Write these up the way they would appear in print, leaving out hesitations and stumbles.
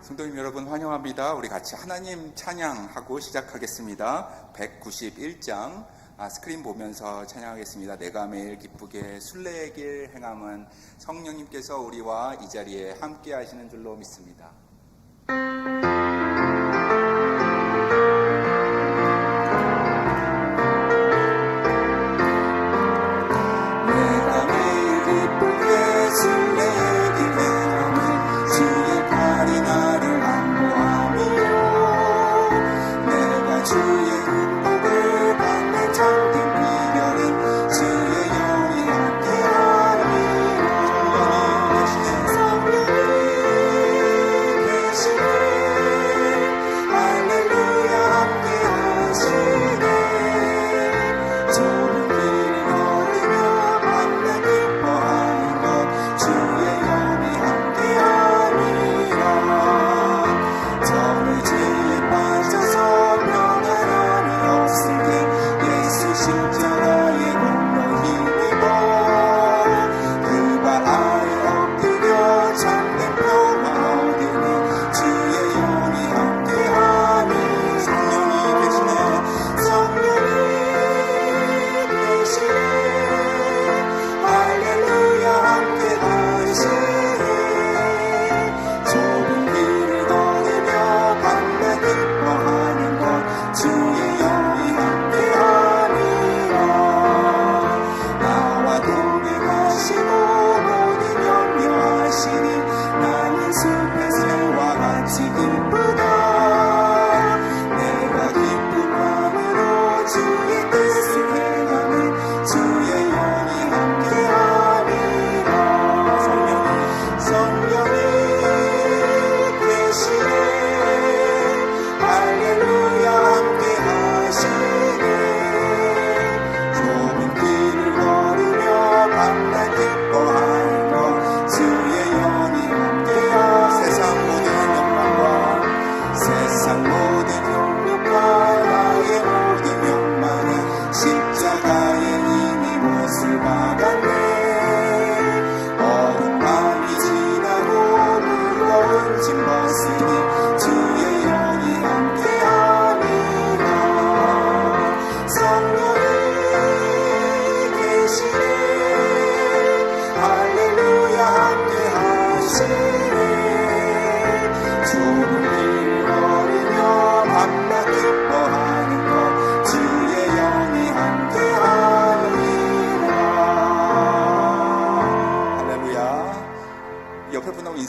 성도님 여러분 환영합니다. 우리 같이 하나님 찬양하고 시작하겠습니다. 191장 스크린 보면서 찬양하겠습니다. 내가 매일 기쁘게 순례의 길 행함은 성령님께서 우리와 이 자리에 함께 하시는 줄로 믿습니다.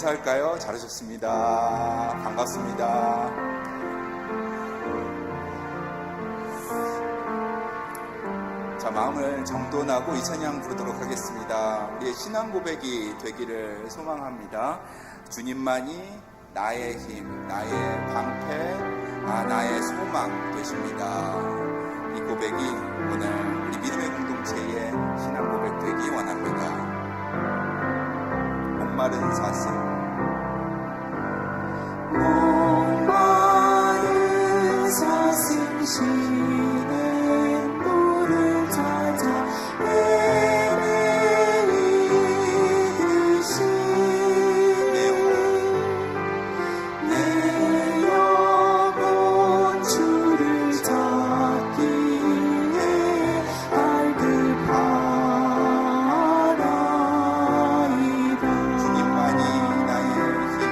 인사할까요? 잘하셨습니다. 반갑습니다. 자, 마음을 정돈하고 이 찬양 부르도록 하겠습니다. 우리의 신앙 고백이 되기를 소망합니다. 주님만이 나의 힘, 나의 방패, 나의 소망 되십니다. 이 고백이 오늘 우리 믿음의 공동체의 신앙 고백 되기 원합니다. 목마른 사슴 목마른 사슴 시냇 물을 찾아 헤매이듯이 내 영혼 주를 찾기에 발급하나이다. 주님만이 나의 힘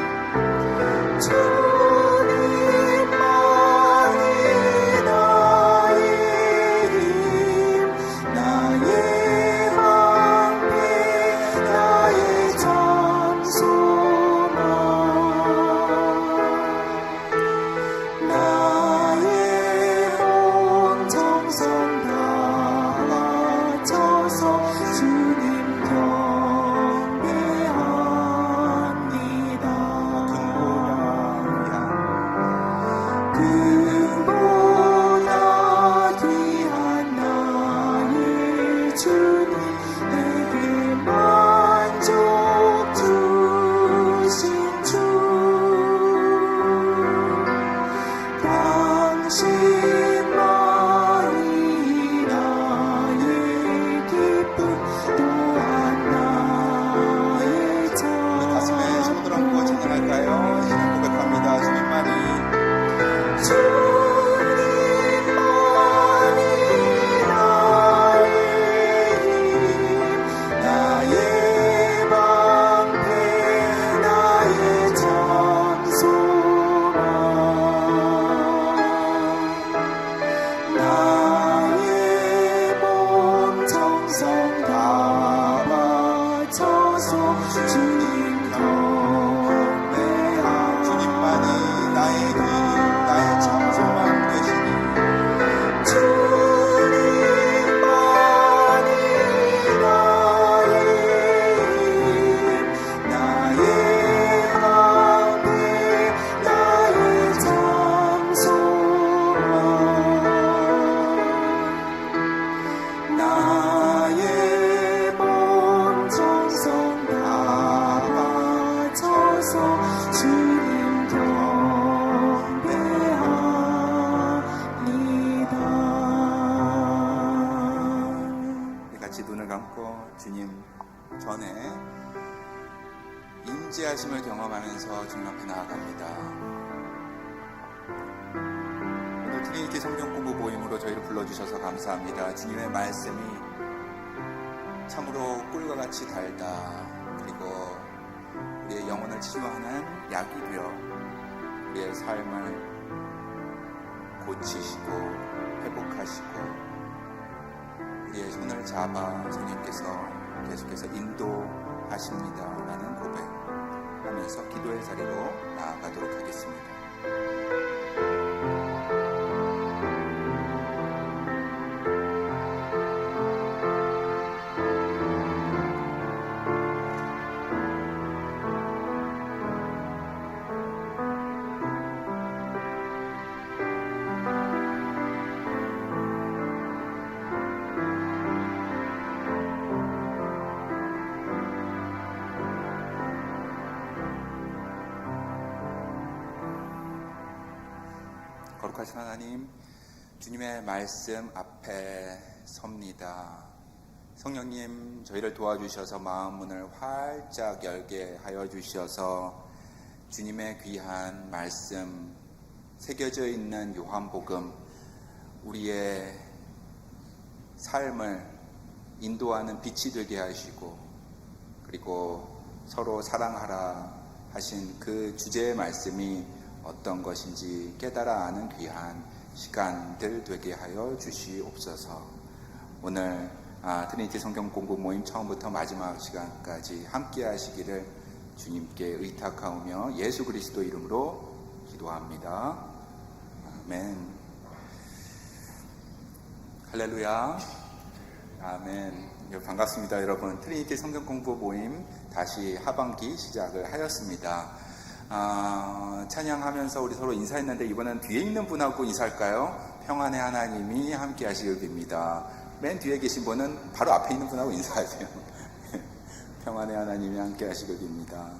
찬양할까요? 고백합니다. 주님 전에 임재하심을 경험하면서 주님 앞에 나아갑니다. 오늘 트리니티 성경 공부 모임으로 저희를 불러주셔서 감사합니다. 주님의 말씀이 참으로 꿀과 같이 달다. 그리고 우리의 영혼을 치유하는 약이 되어 우리의 삶을 고치시고 회복하시고 우리의 손을 잡아 주님께서 계속해서 인도하십니다라는 고백하면서 기도의 자리로 나아가도록 하겠습니다. 거룩하신 하나님, 주님의 말씀 앞에 섭니다. 성령님, 저희를 도와주셔서 마음 문을 활짝 열게 하여 주셔서 주님의 귀한 말씀 새겨져 있는 요한복음, 우리의 삶을 인도하는 빛이 되게 하시고, 그리고 서로 사랑하라 하신 그 주제의 말씀이 어떤 것인지 깨달아 아는 귀한 시간들 되게 하여 주시옵소서. 오늘 트리니티 성경 공부 모임 처음부터 마지막 시간까지 함께 하시기를 주님께 의탁하오며 예수 그리스도 이름으로 기도합니다. 아멘. 할렐루야. 아멘. 반갑습니다, 여러분. 트리니티 성경 공부 모임 다시 하반기 시작을 하였습니다. 찬양하면서 우리 서로 인사했는데 이번엔 뒤에 있는 분하고 인사할까요? 평안의 하나님이 함께 하시길 빕니다. 맨 뒤에 계신 분은 바로 앞에 있는 분하고 인사하세요. 평안의 하나님이 함께 하시길 빕니다.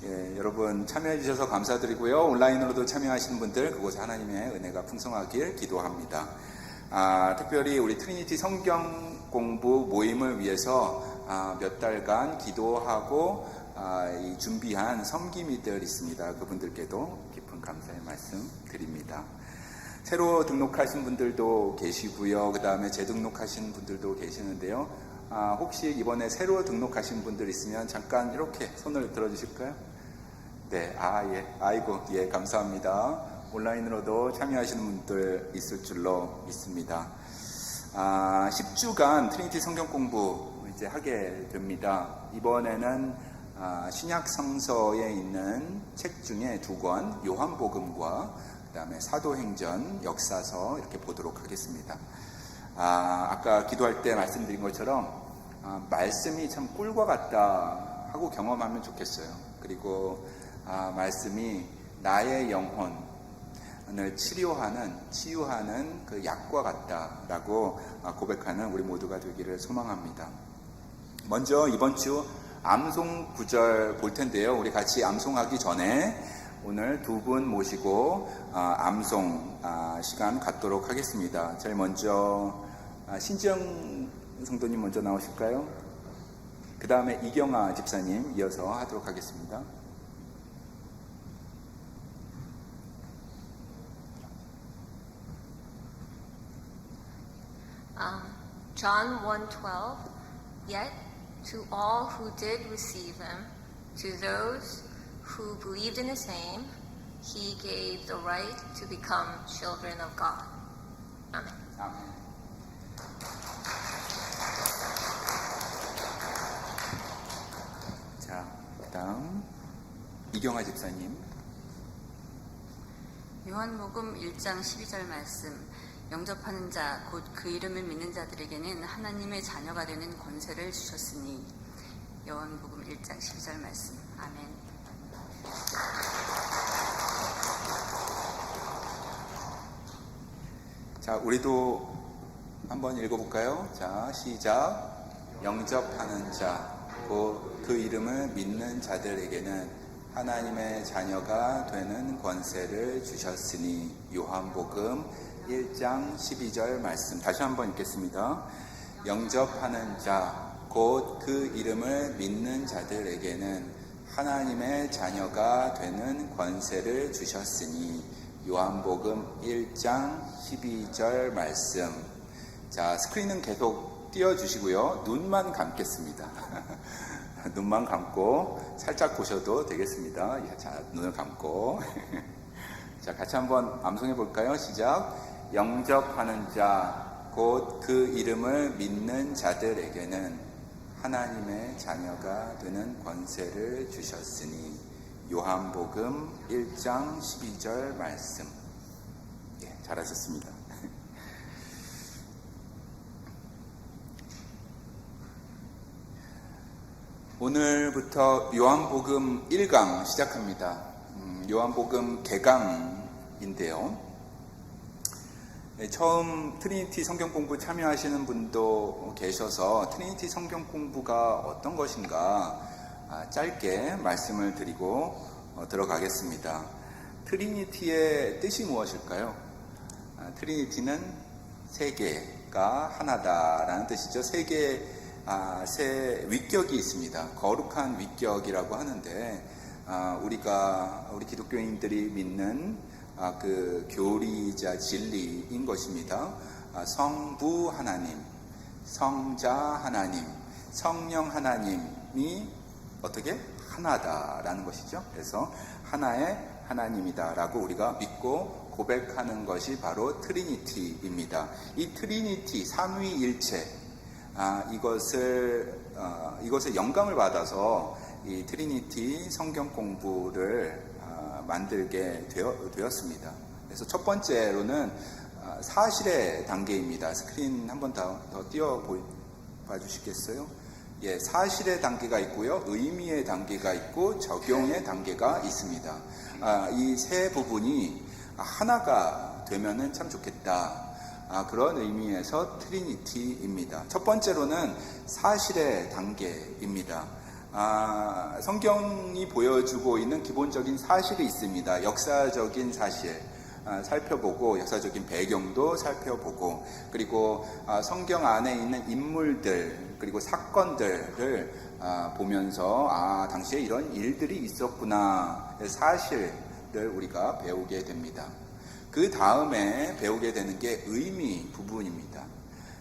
예, 여러분 참여해 주셔서 감사드리고요. 온라인으로도 참여하시는 분들 그곳에 하나님의 은혜가 풍성하길 기도합니다. 특별히 우리 트리니티 성경 공부 모임을 위해서 몇 달간 기도하고 이 준비한 섬김이들 있습니다. 그분들께도 깊은 감사의 말씀 드립니다. 새로 등록하신 분들도 계시고요. 그 다음에 재등록하신 분들도 계시는데요. 혹시 이번에 새로 등록하신 분들 있으면 잠깐 이렇게 손을 들어주실까요? 네, 예, 아이고, 예, 감사합니다. 온라인으로도 참여하시는 분들 있을 줄로 믿습니다. 10주간 트리니티 성경 공부 이제 하게 됩니다. 이번에는 신약 성서에 있는 책 중에 2권, 요한복음과 그 다음에 사도행전, 역사서 이렇게 보도록 하겠습니다. 아까 기도할 때 말씀드린 것처럼 말씀이 참 꿀과 같다 하고 경험하면 좋겠어요. 그리고 말씀이 나의 영혼을 치유하는 그 약과 같다라고 고백하는 우리 모두가 되기를 소망합니다. 먼저 이번 주 암송 구절 볼 텐데요. 우리 같이 암송하기 전에 오늘 2분 모시고 암송 시간 갖도록 하겠습니다. 제일 먼저 신지영 성도님 먼저 나오실까요? 그 다음에 이경아 집사님 이어서 하도록 하겠습니다. John 1:12. Yet to all who did receive him, to those who believed in his name, he gave the right to become children of God. Amen. 아멘. 자, 그다음 이경아 집사님. 요한복음 1장 12절 말씀. 영접하는 자, 곧 그 이름을 믿는 자들에게는 하나님의 자녀가 되는 권세를 주셨으니. 요한복음 1장 12절 말씀. 아멘. 자, 우리도 한번 읽어볼까요? 자, 시작. 영접하는 자, 곧 그 이름을 믿는 자들에게는 하나님의 자녀가 되는 권세를 주셨으니. 요한복음 1장 12절 말씀 다시 한번 읽겠습니다. 영접하는 자, 곧 그 이름을 믿는 자들에게는 하나님의 자녀가 되는 권세를 주셨으니. 요한복음 1장 12절 말씀. 자, 스크린은 계속 띄워주시고요. 눈만 감겠습니다. 눈만 감고 살짝 보셔도 되겠습니다. 자, 눈을 감고. 자, 같이 한번 암송해 볼까요? 시작. 영접하는 자, 곧 그 이름을 믿는 자들에게는 하나님의 자녀가 되는 권세를 주셨으니. 요한복음 1장 12절 말씀. 예, 잘하셨습니다. 오늘부터 요한복음 1강 시작합니다. 요한복음 개강인데요. 처음 트리니티 성경 공부 참여하시는 분도 계셔서 트리니티 성경 공부가 어떤 것인가 짧게 말씀을 드리고 들어가겠습니다. 트리니티의 뜻이 무엇일까요? 트리니티는 세 개가 하나다라는 뜻이죠. 세 위격이 있습니다. 거룩한 위격이라고 하는데 우리 기독교인들이 믿는 그 교리이자 진리인 것입니다. 성부 하나님, 성자 하나님, 성령 하나님이 어떻게? 하나다라는 것이죠. 그래서 하나의 하나님이다라고 우리가 믿고 고백하는 것이 바로 트리니티입니다. 이 트리니티, 삼위일체, 이것에 영감을 받아서 이 트리니티 성경 공부를 만들게 되었습니다. 그래서 첫 번째로는 사실의 단계입니다. 스크린 한 번 더 봐 주시겠어요? 예, 사실의 단계가 있고요, 의미의 단계가 있고 적용의 단계가 있습니다. 이 세 부분이 하나가 되면은 참 좋겠다. 그런 의미에서 트리니티입니다. 첫 번째로는 사실의 단계입니다. 성경이 보여주고 있는 기본적인 사실이 있습니다. 역사적인 사실 살펴보고, 역사적인 배경도 살펴보고, 그리고 성경 안에 있는 인물들 그리고 사건들을 보면서 당시에 이런 일들이 있었구나, 사실을 우리가 배우게 됩니다. 그 다음에 배우게 되는 게 의미 부분입니다.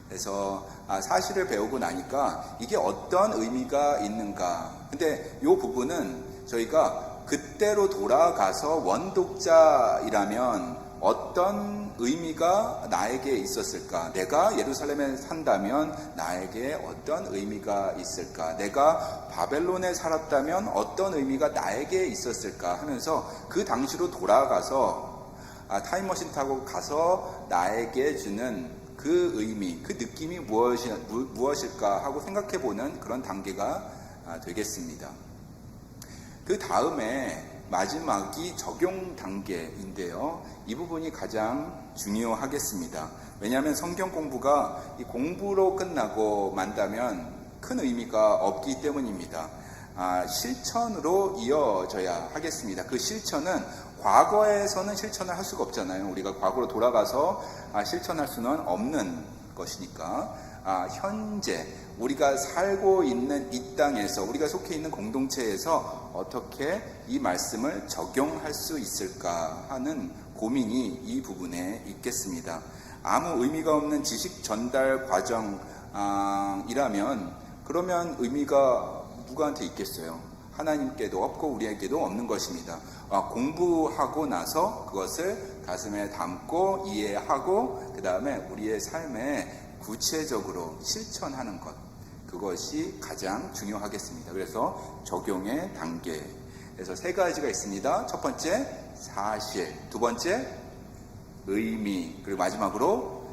그래서 사실을 배우고 나니까 이게 어떤 의미가 있는가. 근데 이 부분은 저희가 그때로 돌아가서 원독자이라면 어떤 의미가 나에게 있었을까? 내가 예루살렘에 산다면 나에게 어떤 의미가 있을까? 내가 바벨론에 살았다면 어떤 의미가 나에게 있었을까? 하면서 그 당시로 돌아가서 타임머신 타고 가서 나에게 주는 그 의미, 그 느낌이 무엇일까 하고 생각해보는 그런 단계가 되겠습니다. 그 다음에 마지막이 적용 단계인데요. 이 부분이 가장 중요하겠습니다. 왜냐하면 성경 공부가 이 공부로 끝나고 만다면 큰 의미가 없기 때문입니다. 실천으로 이어져야 하겠습니다. 그 실천은 과거에서는 실천을 할 수가 없잖아요. 우리가 과거로 돌아가서 실천할 수는 없는 것이니까 현재 우리가 살고 있는 이 땅에서, 우리가 속해 있는 공동체에서 어떻게 이 말씀을 적용할 수 있을까 하는 고민이 이 부분에 있겠습니다. 아무 의미가 없는 지식 전달 과정이라면 그러면 의미가 누구한테 있겠어요? 하나님께도 없고 우리에게도 없는 것입니다. 공부하고 나서 그것을 가슴에 담고 이해하고 그 다음에 우리의 삶에 구체적으로 실천하는 것, 그것이 가장 중요하겠습니다. 그래서 적용의 단계, 그래서 세 가지가 있습니다. 첫 번째 사실, 두 번째 의미, 그리고 마지막으로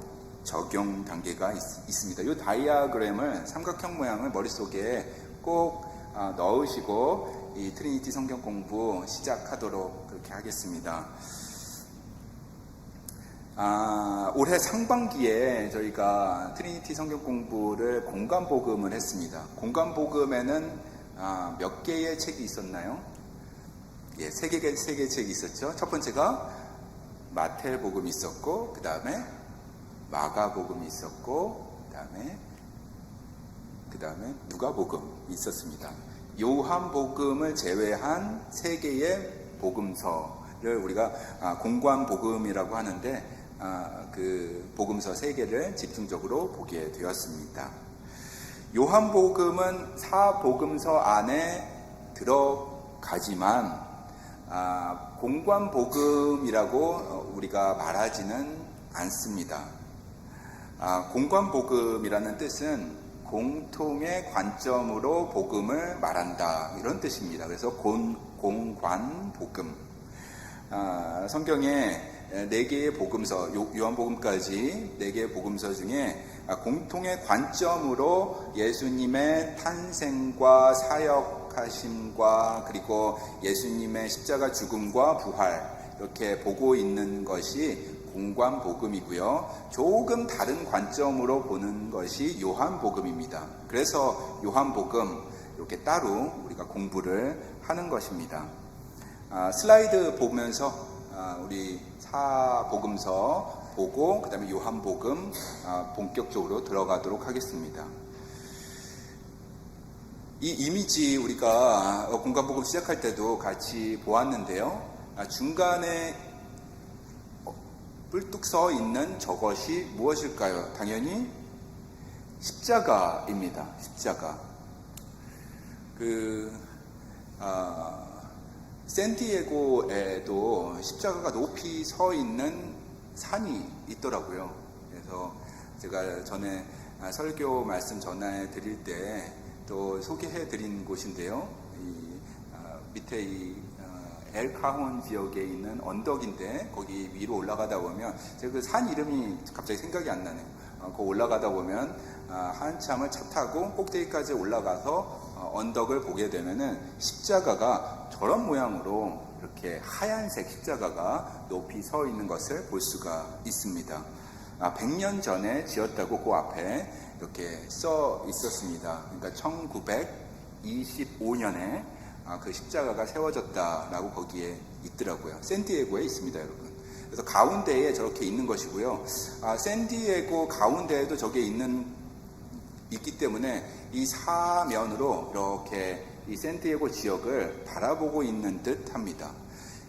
적용 단계가 있습니다. 이 다이아그램을, 삼각형 모양을 머릿속에 꼭 넣으시고 이 트리니티 성경 공부 시작하도록 그렇게 하겠습니다. 올해 상반기에 저희가 트리니티 성경 공부를 공간복음을 했습니다. 공간복음에는 몇 개의 책이 있었나요? 예, 세 개의 책이 있었죠. 첫 번째가 마태복음이 있었고, 그 다음에 마가복음이 있었고, 그 다음에 그 다음에 누가복음이 있었습니다. 요한복음을 제외한 세 개의 복음서를 우리가 공관복음이라고 하는데 그 복음서 세 개를 집중적으로 보게 되었습니다. 요한복음은 사복음서 안에 들어가지만 공관복음이라고 우리가 말하지는 않습니다. 공관복음이라는 뜻은 공통의 관점으로 복음을 말한다, 이런 뜻입니다. 그래서 공관복음. 성경에 4개의 복음서, 요한복음까지 4개의 복음서 중에 공통의 관점으로 예수님의 탄생과 사역하심과 그리고 예수님의 십자가 죽음과 부활 이렇게 보고 있는 것이 공관복음이고요. 조금 다른 관점으로 보는 것이 요한복음입니다. 그래서 요한복음 이렇게 따로 우리가 공부를 하는 것입니다. 슬라이드 보면서 우리 사복음서 보고 그 다음에 요한복음 본격적으로 들어가도록 하겠습니다. 이 이미지 우리가 공관복음 시작할 때도 같이 보았는데요. 중간에 뿔뚝 서 있는 저것이 무엇일까요? 당연히 십자가입니다. 십자가. 샌디에고에도 십자가가 높이 서 있는 산이 있더라고요. 그래서 제가 전에 설교 말씀 전해 드릴 때 또 소개해 드린 곳인데요. 밑에 엘카혼 지역에 있는 언덕인데 거기 위로 올라가다 보면 제가 그 산 이름이 갑자기 생각이 안 나네요. 그 올라가다 보면 한참을 차 타고 꼭대기까지 올라가서 언덕을 보게 되면은 십자가가 저런 모양으로 이렇게 하얀색 십자가가 높이 서 있는 것을 볼 수가 있습니다. 100년 전에 지었다고 그 앞에 이렇게 써 있었습니다. 그러니까 1925년에 그 십자가가 세워졌다라고 거기에 있더라고요. 샌디에고에 있습니다, 여러분. 그래서 가운데에 저렇게 있는 것이고요. 샌디에고 가운데에도 저게 있기 때문에 이 사면으로 이렇게 이 샌디에고 지역을 바라보고 있는 듯 합니다.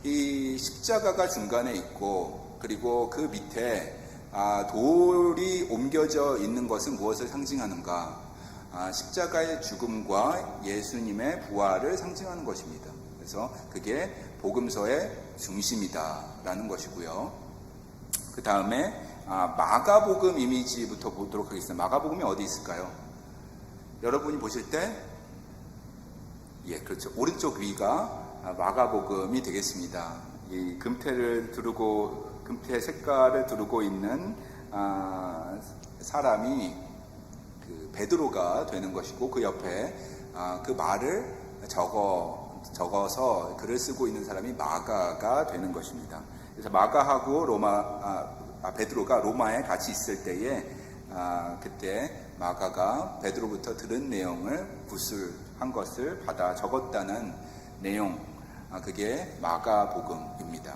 이 십자가가 중간에 있고 그리고 그 밑에 돌이 옮겨져 있는 것은 무엇을 상징하는가? 십자가의 죽음과 예수님의 부활을 상징하는 것입니다. 그래서 그게 복음서의 중심이다라는 것이고요. 그 다음에 마가복음 이미지부터 보도록 하겠습니다. 마가복음이 어디 있을까요? 여러분이 보실 때, 그렇죠. 오른쪽 위가 마가복음이 되겠습니다. 이 금태 색깔을 두르고 있는 사람이 그 베드로가 되는 것이고 그 옆에 그 말을 적어서 글을 쓰고 있는 사람이 마가가 되는 것입니다. 그래서 마가하고 베드로가 로마에 같이 있을 때에 그때 마가가 베드로부터 들은 내용을 구술한 것을 받아 적었다는 내용, 그게 마가복음입니다.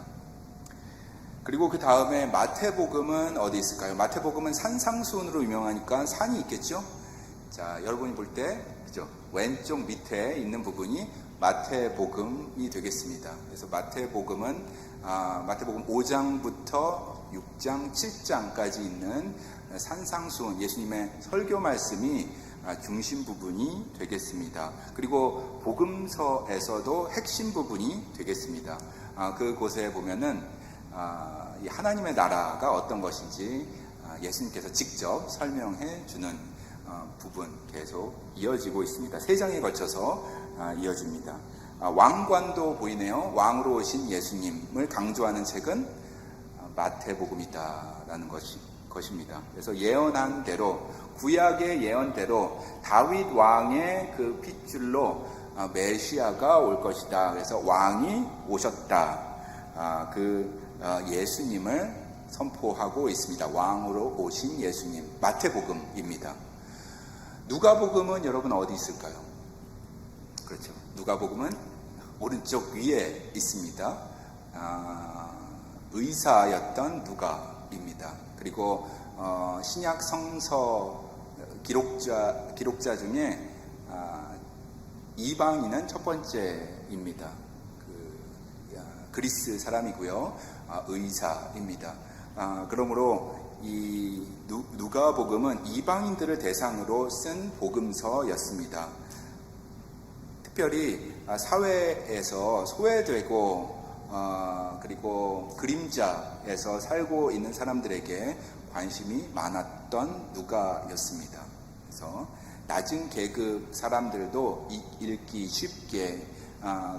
그리고 그 다음에 마태복음은 어디 있을까요? 마태복음은 산상수훈으로 유명하니까 산이 있겠죠? 자, 여러분이 볼 때, 그죠? 왼쪽 밑에 있는 부분이 마태복음이 되겠습니다. 그래서 마태복음은, 마태복음 5장부터 6장, 7장까지 있는 산상수훈, 예수님의 설교 말씀이 중심 부분이 되겠습니다. 그리고 복음서에서도 핵심 부분이 되겠습니다. 그곳에 보면은 이 하나님의 나라가 어떤 것인지 예수님께서 직접 설명해 주는 부분 계속 이어지고 있습니다. 3장에 걸쳐서 이어집니다. 왕관도 보이네요. 왕으로 오신 예수님을 강조하는 책은 마태복음이다라는 것입니다. 그래서 예언한 대로, 구약의 예언대로 다윗 왕의 그 핏줄로 메시아가 올 것이다. 그래서 왕이 오셨다. 예수님을 선포하고 있습니다. 왕으로 오신 예수님, 마태복음입니다. 누가복음은 여러분 어디 있을까요? 그렇죠. 누가복음은 오른쪽 위에 있습니다. 의사였던 누가입니다. 그리고 신약 성서 기록자 중에 이방인은 첫 번째입니다. 그리스 사람이고요. 의사입니다. 그러므로 이 누가복음은 이방인들을 대상으로 쓴 복음서였습니다. 특별히 사회에서 소외되고 그리고 그림자에서 살고 있는 사람들에게 관심이 많았던 누가였습니다. 그래서 낮은 계급 사람들도 읽기 쉽게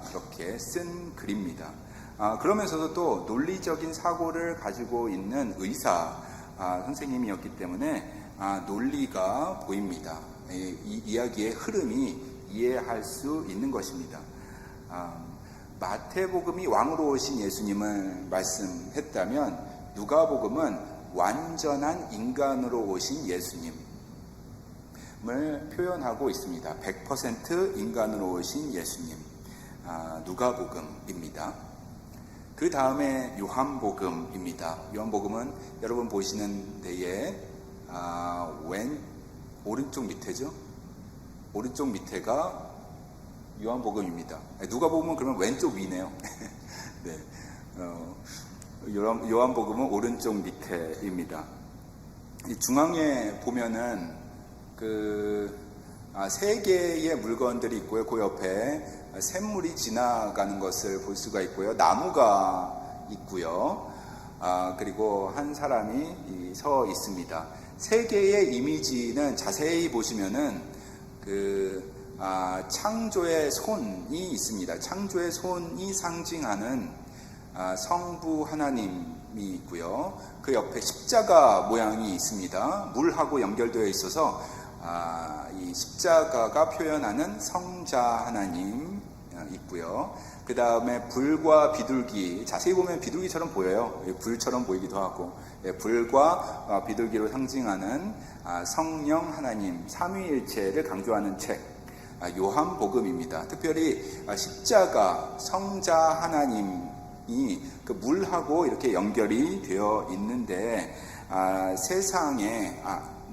그렇게 쓴 글입니다. 그러면서도 또 논리적인 사고를 가지고 있는 의사 선생님이었기 때문에 논리가 보입니다. 이 이야기의 흐름이 이해할 수 있는 것입니다. 마태복음이 왕으로 오신 예수님을 말씀했다면 누가복음은 완전한 인간으로 오신 예수님을 표현하고 있습니다. 100% 인간으로 오신 예수님, 누가복음입니다. 그 다음에 요한복음입니다. 요한복음은 여러분 보시는 데에 오른쪽 밑에죠? 오른쪽 밑에가 요한복음입니다. 누가복음은 그러면 왼쪽 위네요. 네. 요한복음은 오른쪽 밑에입니다. 이 중앙에 보면은 세 개의 물건들이 있고요. 그 옆에 샘물이 지나가는 것을 볼 수가 있고요. 나무가 있고요. 그리고 한 사람이 서 있습니다. 세 개의 이미지는 자세히 보시면은 창조의 손이 있습니다. 창조의 손이 상징하는 성부 하나님이 있고요. 그 옆에 십자가 모양이 있습니다. 물하고 연결되어 있어서 이 십자가가 표현하는 성자 하나님 있고요. 그 다음에 불과 비둘기, 자세히 보면 비둘기처럼 보여요. 불처럼 보이기도 하고, 불과 비둘기로 상징하는 성령 하나님, 삼위일체를 강조하는 책, 요한복음입니다. 특별히 십자가, 성자 하나님이 그 물하고 이렇게 연결이 되어 있는데, 세상에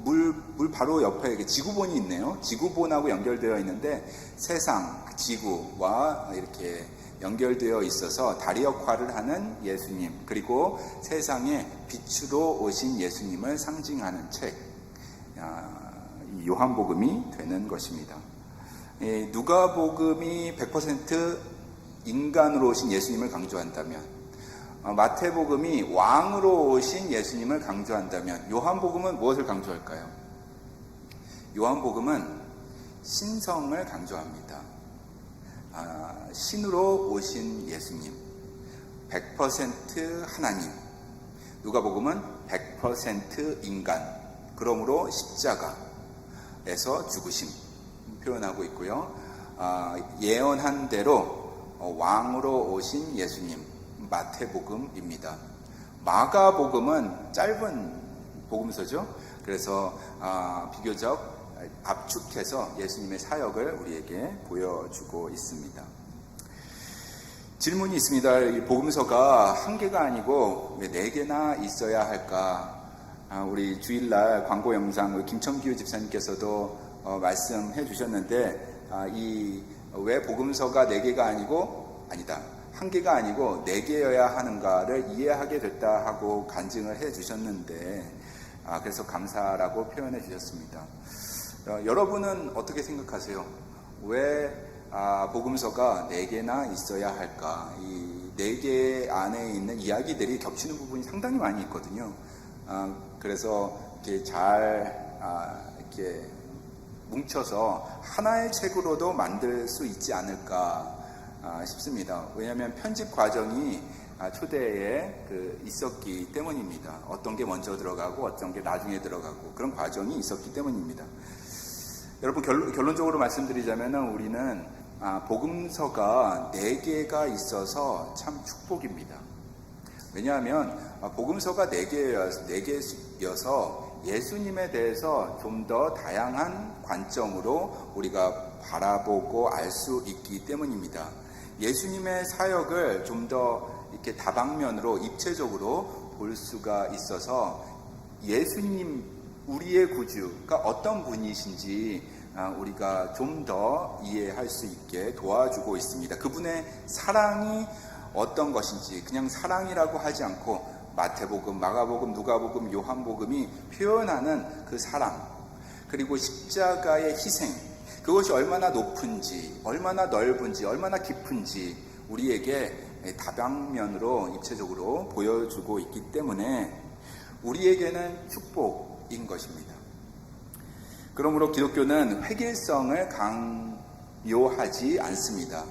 물 바로 옆에 지구본이 있네요. 지구본하고 연결되어 있는데 세상, 지구와 이렇게 연결되어 있어서 다리 역할을 하는 예수님, 그리고 세상에 빛으로 오신 예수님을 상징하는 책, 요한복음이 되는 것입니다. 누가복음이 100% 인간으로 오신 예수님을 강조한다면, 마태복음이 왕으로 오신 예수님을 강조한다면, 요한복음은 무엇을 강조할까요? 요한복음은 신성을 강조합니다. 신으로 오신 예수님, 100% 하나님. 누가복음은 100% 인간, 그러므로 십자가에서 죽으심 표현하고 있고요. 예언한 대로 왕으로 오신 예수님, 마태복음입니다. 마가복음은 짧은 복음서죠. 그래서 비교적 압축해서 예수님의 사역을 우리에게 보여주고 있습니다. 질문이 있습니다. 이 복음서가 한 개가 아니고 왜 4개나 있어야 할까? 우리 주일날 광고 영상 김청규 집사님께서도 말씀해 주셨는데, 왜 복음서가 4개가 아니고, 아니다, 한 개가 아니고 4개여야 하는가를 이해하게 됐다 하고 간증을 해 주셨는데, 그래서 감사라고 표현해 주셨습니다. 여러분은 어떻게 생각하세요? 왜 복음서가 4개나 있어야 할까? 이 4개 안에 있는 이야기들이 겹치는 부분이 상당히 많이 있거든요. 그래서 이렇게 잘 이렇게 뭉쳐서 하나의 책으로도 만들 수 있지 않을까 싶습니다. 왜냐하면 편집 과정이 초대에 있었기 때문입니다. 어떤 게 먼저 들어가고 어떤 게 나중에 들어가고 그런 과정이 있었기 때문입니다. 여러분, 결론적으로 말씀드리자면 우리는 복음서가 4개가 있어서 참 축복입니다. 왜냐하면 복음서가 4개여서 예수님에 대해서 좀 더 다양한 관점으로 우리가 바라보고 알 수 있기 때문입니다. 예수님의 사역을 좀 더 이렇게 다방면으로 입체적으로 볼 수가 있어서 예수님 우리의 구주가 어떤 분이신지 우리가 좀 더 이해할 수 있게 도와주고 있습니다. 그분의 사랑이 어떤 것인지 그냥 사랑이라고 하지 않고 마태복음, 마가복음, 누가복음, 요한복음이 표현하는 그 사랑, 그리고 십자가의 희생, 그것이 얼마나 높은지, 얼마나 넓은지, 얼마나 깊은지 우리에게 다방면으로 입체적으로 보여주고 있기 때문에 우리에게는 축복인 것입니다. 그러므로 기독교는 획일성을 강요하지 않습니다.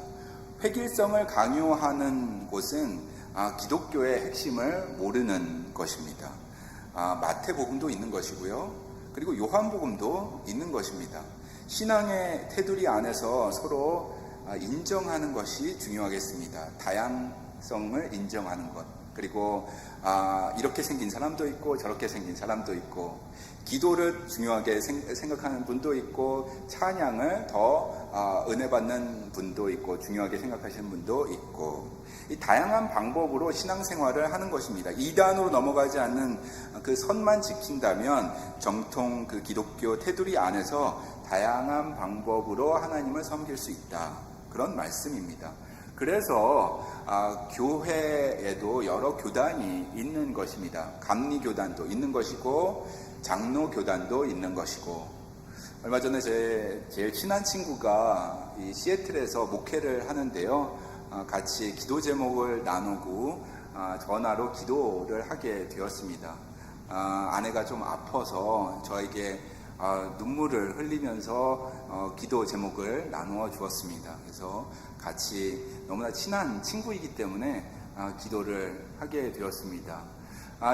획일성을 강요하는 곳은 기독교의 핵심을 모르는 것입니다. 마태복음도 있는 것이고요. 그리고 요한복음도 있는 것입니다. 신앙의 테두리 안에서 서로 인정하는 것이 중요하겠습니다. 다양성을 인정하는 것. 그리고 이렇게 생긴 사람도 있고 저렇게 생긴 사람도 있고, 기도를 중요하게 생각하는 분도 있고, 찬양을 더 은혜 받는 분도 있고, 중요하게 생각하시는 분도 있고, 이 다양한 방법으로 신앙생활을 하는 것입니다. 이단으로 넘어가지 않는 그 선만 지킨다면 정통 그 기독교 테두리 안에서 다양한 방법으로 하나님을 섬길 수 있다, 그런 말씀입니다. 그래서 교회에도 여러 교단이 있는 것입니다. 감리교단도 있는 것이고 장로교단도 있는 것이고, 얼마 전에 제 제일 친한 친구가 이 시애틀에서 목회를 하는데요. 같이 기도 제목을 나누고 전화로 기도를 하게 되었습니다. 아내가 좀 아파서 저에게 눈물을 흘리면서 기도 제목을 나누어 주었습니다. 그래서 같이 너무나 친한 친구이기 때문에 기도를 하게 되었습니다.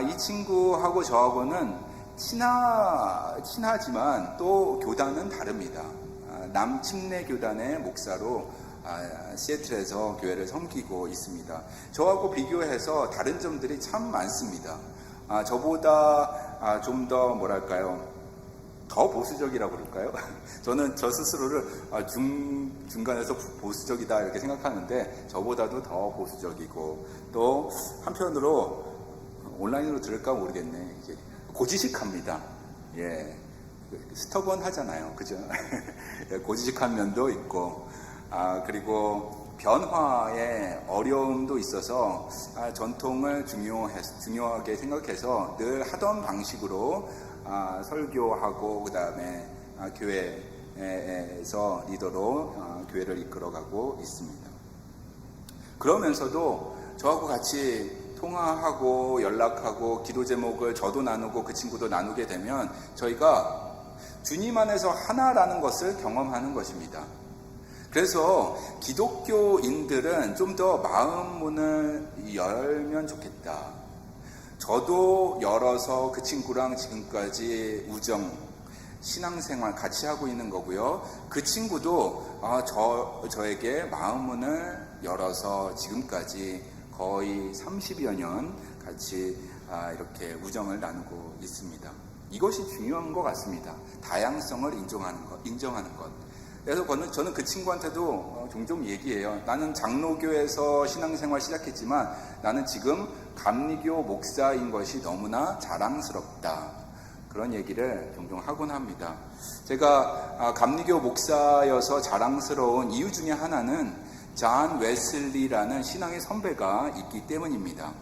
이 친구하고 저하고는 친하지만 또 교단은 다릅니다. 남침내 교단의 목사로 시애틀에서 교회를 섬기고 있습니다. 저하고 비교해서 다른 점들이 참 많습니다. 저보다 좀 더 더 보수적이라고 그럴까요? 저는 저 스스로를 중간에서 보수적이다 이렇게 생각하는데, 저보다도 더 보수적이고, 또 한편으로 온라인으로 들을까 모르겠네, 이게 고지식합니다. 예, 스터번 하잖아요, 그죠? 고지식한 면도 있고, 그리고 변화에 어려움도 있어서 전통을 중요하게 생각해서 늘 하던 방식으로 설교하고, 그 다음에 교회에서 리더로 교회를 이끌어가고 있습니다. 그러면서도 저하고 같이 통화하고 연락하고 기도 제목을 저도 나누고 그 친구도 나누게 되면 저희가 주님 안에서 하나라는 것을 경험하는 것입니다. 그래서 기독교인들은 좀 더 마음 문을 열면 좋겠다. 저도 열어서 그 친구랑 지금까지 우정, 신앙생활 같이 하고 있는 거고요. 그 친구도 저에게 마음 문을 열어서 지금까지 거의 30여 년 같이 이렇게 우정을 나누고 있습니다. 이것이 중요한 것 같습니다. 다양성을 인정하는 것. 그래서 저는 그 친구한테도 종종 얘기해요. 나는 장로교에서 신앙생활 시작했지만 나는 지금 감리교 목사인 것이 너무나 자랑스럽다. 그런 얘기를 종종 하곤 합니다. 제가 감리교 목사여서 자랑스러운 이유 중에 하나는 존 웨슬리라는 신앙의 선배가 있기 때문입니다.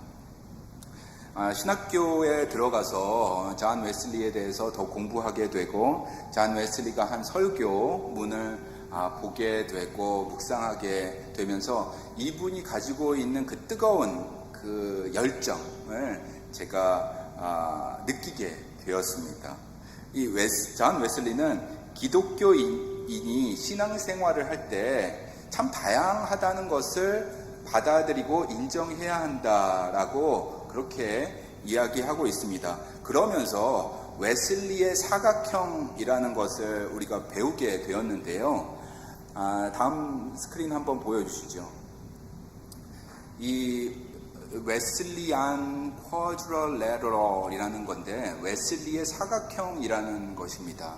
신학교에 들어가서 존 웨슬리에 대해서 더 공부하게 되고, 존 웨슬리가 한 설교문을 보게 되고 묵상하게 되면서 이분이 가지고 있는 그 뜨거운 그 열정을 제가 느끼게 되었습니다. 존 웨슬리는 기독교인이 신앙생활을 할 때 참 다양하다는 것을 받아들이고 인정해야 한다라고 그렇게 이야기하고 있습니다. 그러면서 웨슬리의 사각형이라는 것을 우리가 배우게 되었는데요. 다음 스크린 한번 보여주시죠. 이 웨슬리안 쿼드럴레럴이라는 건데, 웨슬리의 사각형이라는 것입니다.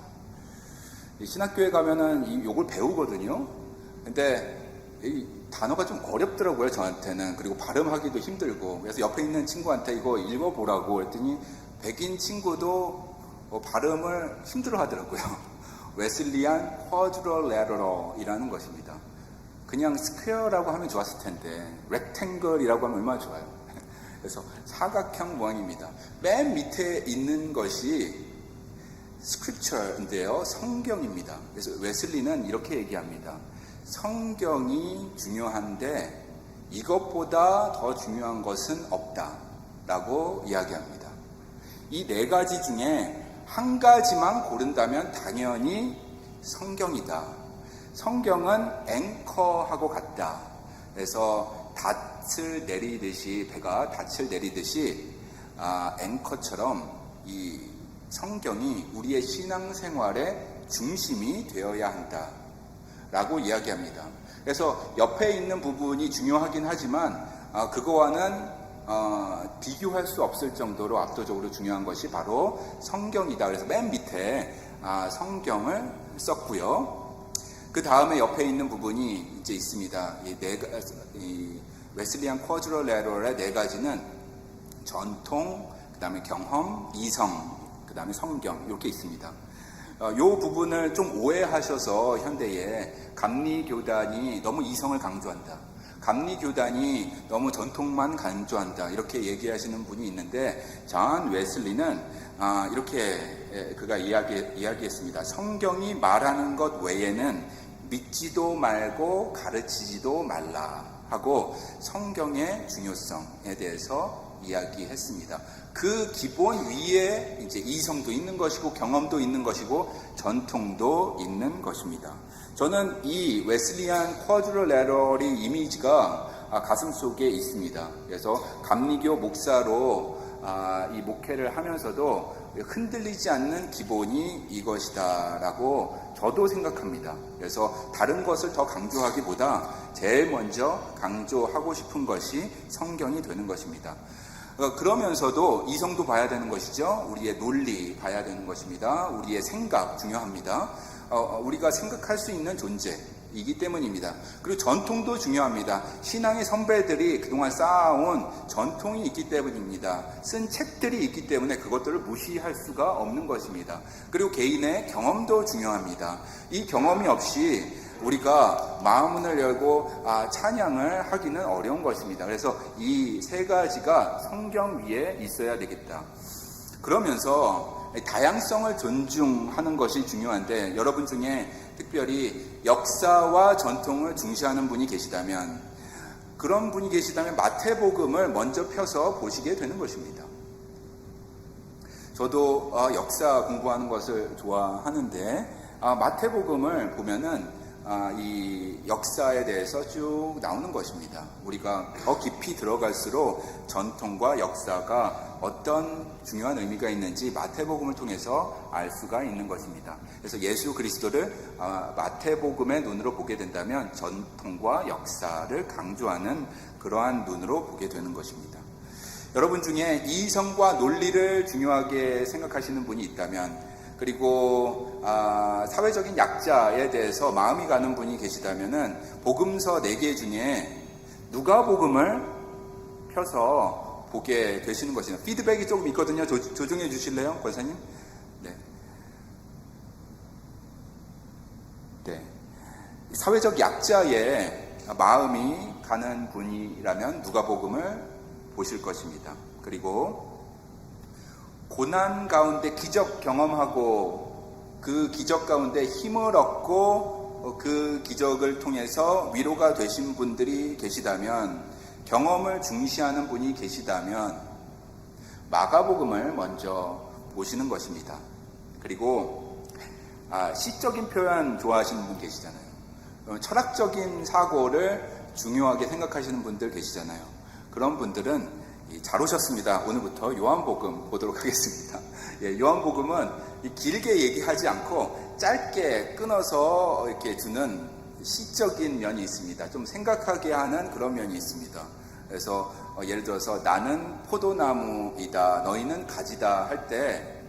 신학교에 가면은 이걸 배우거든요. 근데 이 단어가 좀 어렵더라고요, 저한테는. 그리고 발음하기도 힘들고. 그래서 옆에 있는 친구한테 이거 읽어보라고 했더니 백인 친구도 발음을 힘들어 하더라고요. 웨슬리안 쿼드럴레터럴이라는 것입니다. 그냥 스퀘어라고 하면 좋았을 텐데 렉탱글이라고 하면 얼마나 좋아요. 그래서 사각형 모양입니다. 맨 밑에 있는 것이 스크립처인데요, 성경입니다. 그래서 웨슬리는 이렇게 얘기합니다. 성경이 중요한데 이것보다 더 중요한 것은 없다라고 이야기합니다. 이 네 가지 중에 한 가지만 고른다면 당연히 성경이다. 성경은 앵커하고 같다. 그래서 닻을 내리듯이, 배가 닻을 내리듯이 앵커처럼 이 성경이 우리의 신앙생활의 중심이 되어야 한다 라고 이야기합니다. 그래서 옆에 있는 부분이 중요하긴 하지만 그거와는 비교할 수 없을 정도로 압도적으로 중요한 것이 바로 성경이다. 그래서 맨 밑에 성경을 썼고요. 그 다음에 옆에 있는 부분이 이제 있습니다. 이 웨슬리안 쿼드럴레터럴의 네 가지는 전통, 그 다음에 경험, 이성, 그 다음에 성경, 이렇게 있습니다. 이 부분을 좀 오해하셔서 현대에 감리교단이 너무 이성을 강조한다, 감리교단이 너무 전통만 강조한다, 이렇게 얘기하시는 분이 있는데, 존 웨슬리는 이렇게 그가 이야기했습니다. 성경이 말하는 것 외에는 믿지도 말고 가르치지도 말라 하고 성경의 중요성에 대해서 이야기했습니다. 그 기본 위에 이제 이성도 있는 것이고 경험도 있는 것이고 전통도 있는 것입니다. 저는 이 웨슬리안 쿼드럴레터럴의 이미지가 가슴 속에 있습니다. 그래서 감리교 목사로 이 목회를 하면서도 흔들리지 않는 기본이 이것이다라고 저도 생각합니다. 그래서 다른 것을 더 강조하기보다 제일 먼저 강조하고 싶은 것이 성경이 되는 것입니다. 그러면서도 이성도 봐야 되는 것이죠. 우리의 논리 봐야 되는 것입니다. 우리의 생각 중요합니다. 우리가 생각할 수 있는 존재이기 때문입니다. 그리고 전통도 중요합니다. 신앙의 선배들이 그동안 쌓아온 전통이 있기 때문입니다. 쓴 책들이 있기 때문에 그것들을 무시할 수가 없는 것입니다. 그리고 개인의 경험도 중요합니다. 이 경험이 없이 우리가 마음문을 열고 찬양을 하기는 어려운 것입니다. 그래서 이 세 가지가 성경 위에 있어야 되겠다. 그러면서 다양성을 존중하는 것이 중요한데, 여러분 중에 특별히 역사와 전통을 중시하는 분이 계시다면, 그런 분이 계시다면 마태복음을 먼저 펴서 보시게 되는 것입니다. 저도 역사 공부하는 것을 좋아하는데 마태복음을 보면은 이 역사에 대해서 쭉 나오는 것입니다. 우리가 더 깊이 들어갈수록 전통과 역사가 어떤 중요한 의미가 있는지 마태복음을 통해서 알 수가 있는 것입니다. 그래서 예수 그리스도를 마태복음의 눈으로 보게 된다면 전통과 역사를 강조하는 그러한 눈으로 보게 되는 것입니다. 여러분 중에 이성과 논리를 중요하게 생각하시는 분이 있다면, 그리고 사회적인 약자에 대해서 마음이 가는 분이 계시다면은 복음서 4개 중에 누가복음을 펴서 보게 되시는 것입니다. 피드백이 조금 있거든요. 조정해 주실래요, 권사님? 네. 사회적 약자의 마음이 가는 분이라면 누가복음을 보실 것입니다. 그리고 고난 가운데 기적 경험하고 그 기적 가운데 힘을 얻고 그 기적을 통해서 위로가 되신 분들이 계시다면, 경험을 중시하는 분이 계시다면 마가복음을 먼저 보시는 것입니다. 그리고 시적인 표현 좋아하시는 분 계시잖아요. 철학적인 사고를 중요하게 생각하시는 분들 계시잖아요. 그런 분들은 잘 오셨습니다. 오늘부터 요한복음 보도록 하겠습니다. 요한복음은 길게 얘기하지 않고 짧게 끊어서 이렇게 주는 시적인 면이 있습니다. 좀 생각하게 하는 그런 면이 있습니다. 그래서 예를 들어서 나는 포도나무이다, 너희는 가지다 할 때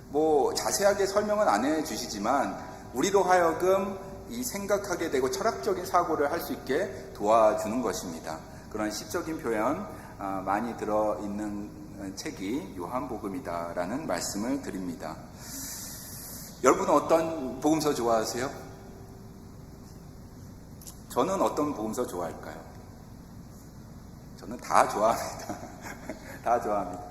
뭐 자세하게 설명은 안 해주시지만 우리로 하여금 이 생각하게 되고 철학적인 사고를 할 수 있게 도와주는 것입니다. 그런 시적인 표현 많이 들어있는 책이 요한복음이다라는 말씀을 드립니다. 여러분은 어떤 복음서 좋아하세요? 저는 어떤 복음서 좋아할까요? 저는 다 좋아합니다. 다 좋아합니다.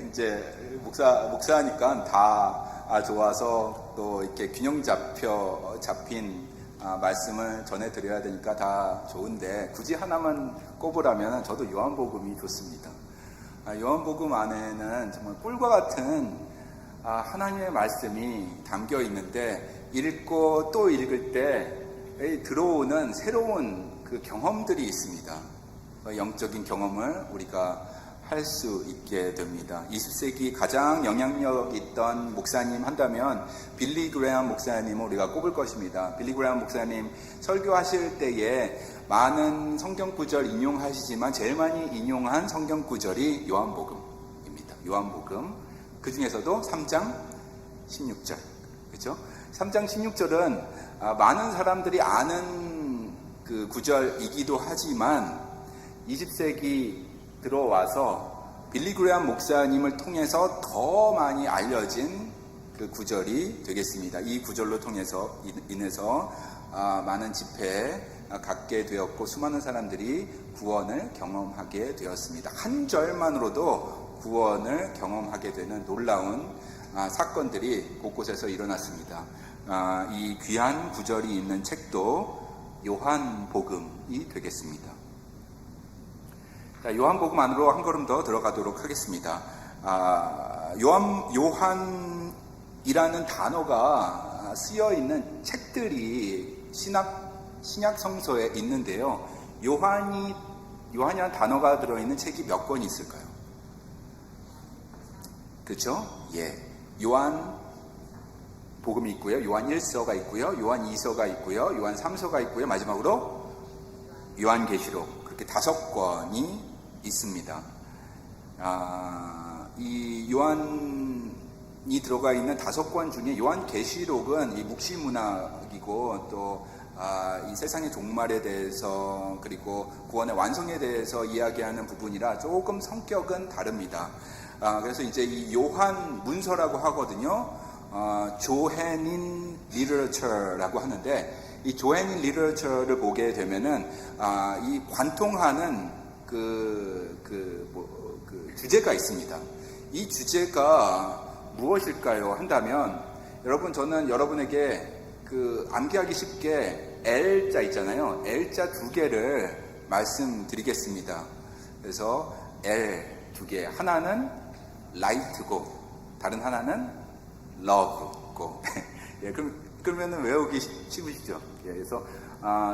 이제 목사니까 다 좋아서 또 이렇게 균형 잡힌 말씀을 전해드려야 되니까 다 좋은데 굳이 하나만 꼽으라면 저도 요한복음이 좋습니다. 요한복음 안에는 정말 꿀과 같은 하나님의 말씀이 담겨 있는데 읽고 또 읽을 때 들어오는 새로운 그 경험들이 있습니다. 영적인 경험을 우리가 할 수 있게 됩니다. 20세기 가장 영향력 있던 목사님 한다면 빌리 그레엄 목사님을 우리가 꼽을 것입니다. 빌리 그레엄 목사님 설교하실 때에 많은 성경 구절 인용하시지만 제일 많이 인용한 성경 구절이 요한복음입니다. 요한복음. 그 중에서도 3장 16절. 그렇죠? 3장 16절은 많은 사람들이 아는 그 구절이기도 하지만 20세기 들어와서 빌리 그레엄 목사님을 통해서 더 많이 알려진 그 구절이 되겠습니다. 이 구절로 인해서 많은 집회에 갖게 되었고 수많은 사람들이 구원을 경험하게 되었습니다. 한 절만으로도 구원을 경험하게 되는 놀라운 사건들이 곳곳에서 일어났습니다. 이 귀한 구절이 있는 책도 요한복음이 되겠습니다. 자, 요한복음 안으로 한 걸음 더 들어가도록 하겠습니다. 요한이라는 단어가 쓰여 있는 책들이 신약 성서에 있는데요. 요한이라는 단어가 들어있는 책이 몇 권 있을까요? 그렇죠? 예. 요한 복음이 있고요. 요한 1서가 있고요. 요한 2서가 있고요. 요한 3서가 있고요. 마지막으로 요한계시록. 그렇게 5권이 있습니다. 이 요한이 들어가 있는 5권 중에 요한계시록은 이 묵시문학이고 또 이 세상의 종말에 대해서 그리고 구원의 완성에 대해서 이야기하는 부분이라 조금 성격은 다릅니다. 그래서 이제 이 요한 문서라고 하거든요. 조해닌 리터처라고 하는데 이 조해닌 리터처를 보게 되면은 이 관통하는 그 주제가 있습니다. 이 주제가 무엇일까요? 한다면 여러분 저는 여러분에게 그 암기하기 쉽게 L자 있잖아요. L자 2개를 말씀드리겠습니다. 그래서 L 2개. 하나는 light고 다른 하나는 love고. 예, 그러면은 외우기 쉬우시죠? 예, 그래서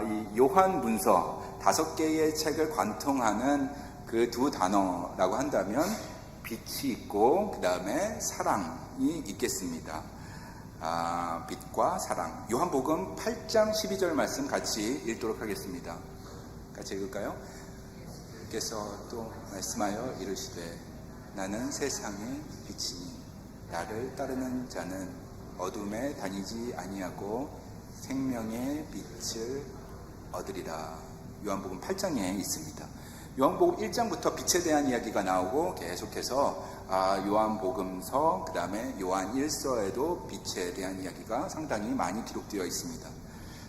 이 요한 문서 5개의 책을 관통하는 그 2 단어라고 한다면 빛이 있고 그 다음에 사랑이 있겠습니다. 빛과 사랑. 요한복음 8장 12절 말씀 같이 읽도록 하겠습니다. 같이 읽을까요? 께서 또 말씀하여 이르시되 나는 세상의 빛이니 나를 따르는 자는 어둠에 다니지 아니하고 생명의 빛을 얻으리라. 요한복음 8장에 있습니다. 요한복음 1장부터 빛에 대한 이야기가 나오고 계속해서 요한복음서 그 다음에 요한 1서에도 빛에 대한 이야기가 상당히 많이 기록되어 있습니다.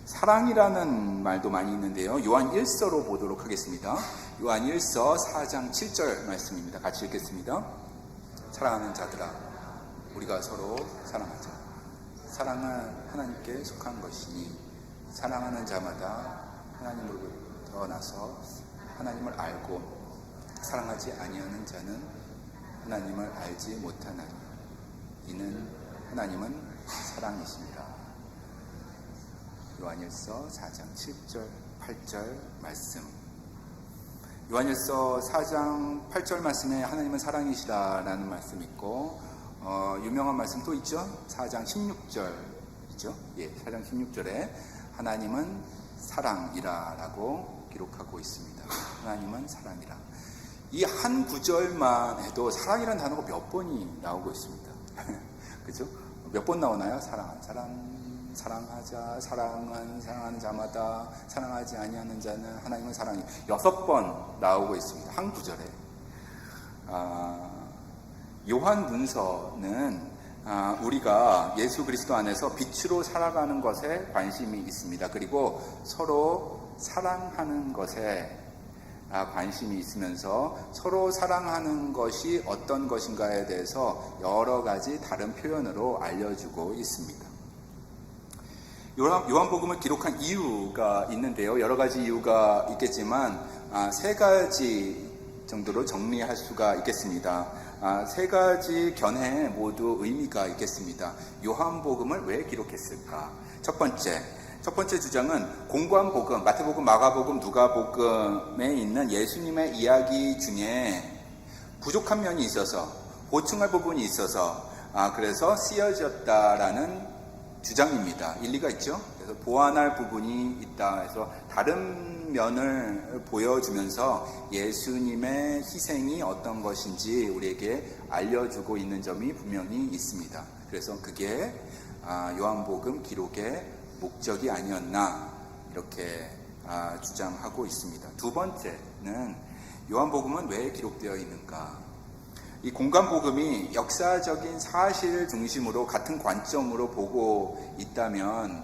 사랑이라는 말도 많이 있는데요. 요한 1서로 보도록 하겠습니다. 요한 1서 4장 7절 말씀입니다. 같이 읽겠습니다. 사랑하는 자들아 우리가 서로 사랑하자. 사랑은 하나님께 속한 것이니 사랑하는 자마다 하나님으로부터 나서 하나님을 알고 사랑하지 아니하는 자는 하나님을 알지 못하나니 이는 하나님은 사랑이십니다. 요한일서 4장 7절 8절 말씀. 요한일서 4장 8절 말씀에 하나님은 사랑이시라라는 말씀이 있고 유명한 말씀 또 있죠. 4장 16절 있죠. 예, 4장 16절에 하나님은 사랑이라라고 기록하고 있습니다. 하나님은 사랑이라. 이 한 구절만 해도 사랑이라는 단어가 몇 번이 나오고 있습니다. 그죠? 몇 번 나오나요? 사랑하자, 사랑하는 자마다 사랑하지 아니하는 자는 하나님은 사랑이 6번 나오고 있습니다. 한 구절에. 요한문서는 우리가 예수 그리스도 안에서 빛으로 살아가는 것에 관심이 있습니다. 그리고 서로 사랑하는 것에 관심이 있으면서 서로 사랑하는 것이 어떤 것인가에 대해서 여러 가지 다른 표현으로 알려주고 있습니다. 요한복음을 기록한 이유가 있는데요. 여러 가지 이유가 있겠지만 세 가지 정도로 정리할 수가 있겠습니다. 세 가지 견해에 모두 의미가 있겠습니다. 요한복음을 왜 기록했을까? 첫 번째 주장은 공관복음, 마태복음, 마가복음, 누가복음에 있는 예수님의 이야기 중에 부족한 면이 있어서, 보충할 부분이 있어서 그래서 쓰여졌다라는 주장입니다. 일리가 있죠? 그래서 보완할 부분이 있다 해서 다른 면을 보여주면서 예수님의 희생이 어떤 것인지 우리에게 알려주고 있는 점이 분명히 있습니다. 그래서 그게 요한복음 기록의 목적이 아니었나 이렇게 주장하고 있습니다. 두 번째는 요한복음은 왜 기록되어 있는가? 이 공관복음이 역사적인 사실을 중심으로 같은 관점으로 보고 있다면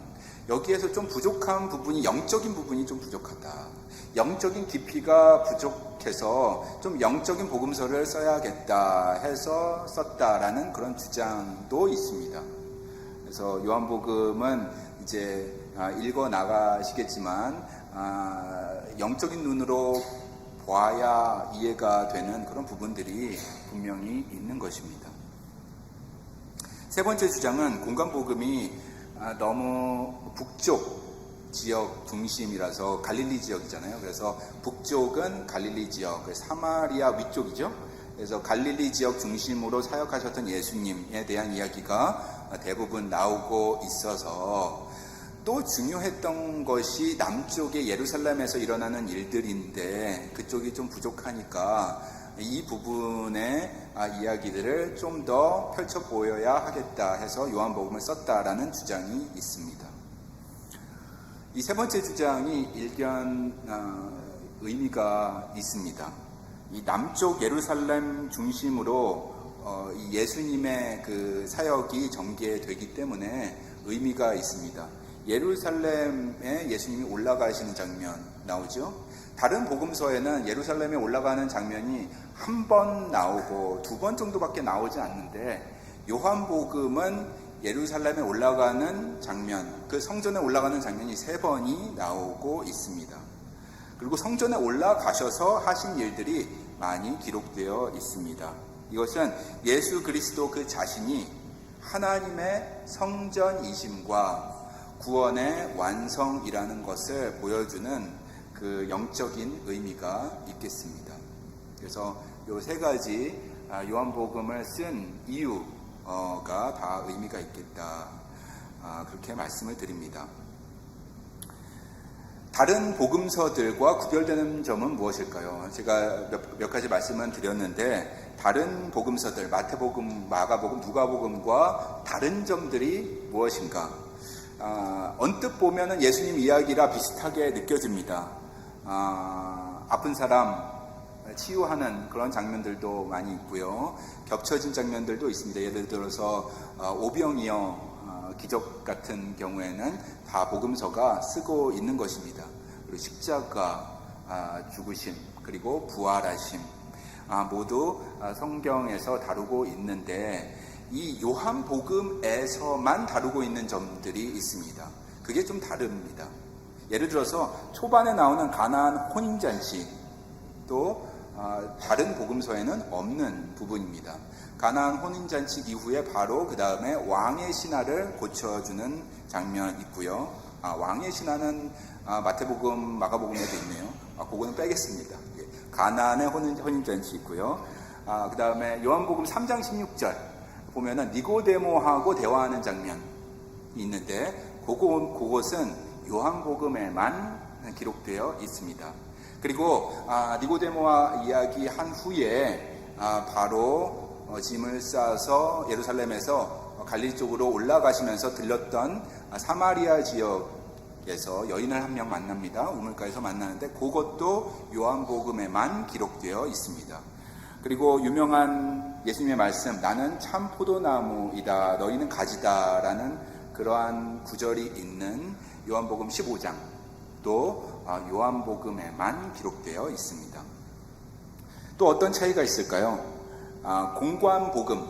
여기에서 좀 부족한 부분이, 영적인 부분이 좀 부족하다. 영적인 깊이가 부족해서 좀 영적인 복음서를 써야겠다 해서 썼다라는 그런 주장도 있습니다. 그래서 요한복음은 이제 읽어 나가시겠지만 영적인 눈으로 보아야 이해가 되는 그런 부분들이 분명히 있는 것입니다. 세 번째 주장은 공관복음이 너무 북쪽 지역 중심이라서 갈릴리 지역이잖아요. 그래서 북쪽은 갈릴리 지역, 사마리아 위쪽이죠. 그래서 갈릴리 지역 중심으로 사역하셨던 예수님에 대한 이야기가 대부분 나오고 있어서 또 중요했던 것이 남쪽의 예루살렘에서 일어나는 일들인데 그쪽이 좀 부족하니까 이 부분의 이야기들을 좀 더 펼쳐 보여야 하겠다 해서 요한복음을 썼다라는 주장이 있습니다. 이 세 번째 주장이 일견 의미가 있습니다. 이 남쪽 예루살렘 중심으로 이 예수님의 그 사역이 전개되기 때문에 의미가 있습니다. 예루살렘에 예수님이 올라가시는 장면 나오죠. 다른 복음서에는 예루살렘에 올라가는 장면이 한 번 나오고 두 번 정도밖에 나오지 않는데 요한복음은 예루살렘에 올라가는 장면, 그 성전에 올라가는 장면이 3번이 나오고 있습니다. 그리고 성전에 올라가셔서 하신 일들이 많이 기록되어 있습니다. 이것은 예수 그리스도 그 자신이 하나님의 성전이심과 구원의 완성이라는 것을 보여주는 그 영적인 의미가 있겠습니다. 그래서 이 세 가지 요한복음을 쓴 이유가 다 의미가 있겠다. 그렇게 말씀을 드립니다. 다른 복음서들과 구별되는 점은 무엇일까요? 제가 몇 가지 말씀을 드렸는데 다른 복음서들, 마태복음, 마가복음, 누가복음과 다른 점들이 무엇인가? 언뜻 보면은 예수님 이야기라 비슷하게 느껴집니다. 아픈 사람 치유하는 그런 장면들도 많이 있고요. 겹쳐진 장면들도 있습니다. 예를 들어서 오병이어 기적 같은 경우에는 다 복음서가 쓰고 있는 것입니다. 그리고 십자가 죽으심 그리고 부활하심 모두 성경에서 다루고 있는데 이 요한복음에서만 다루고 있는 점들이 있습니다. 그게 좀 다릅니다. 예를 들어서 초반에 나오는 가나안 혼인잔치 또 다른 복음서에는 없는 부분입니다. 가나안 혼인잔치 이후에 바로 그 다음에 왕의 신하를 고쳐주는 장면 있고요. 왕의 신하는 마태복음, 마가복음에도 있네요. 그거는 빼겠습니다. 가나안의 혼인잔치 있고요. 그 다음에 요한복음 3장 16절 보면은 니고데모하고 대화하는 장면이 있는데 그것은 요한복음에만 기록되어 있습니다. 그리고 니고데모와 이야기한 후에 바로 짐을 싸서 예루살렘에서 갈릴리 쪽으로 올라가시면서 들렀던 사마리아 지역에서 여인을 한 명 만납니다. 우물가에서 만나는데 그것도 요한복음에만 기록되어 있습니다. 그리고 유명한 예수님의 말씀, 나는 참 포도나무이다, 너희는 가지다라는 그러한 구절이 있는 요한복음 15장, 또 요한복음에만 기록되어 있습니다. 또 어떤 차이가 있을까요? 공관복음은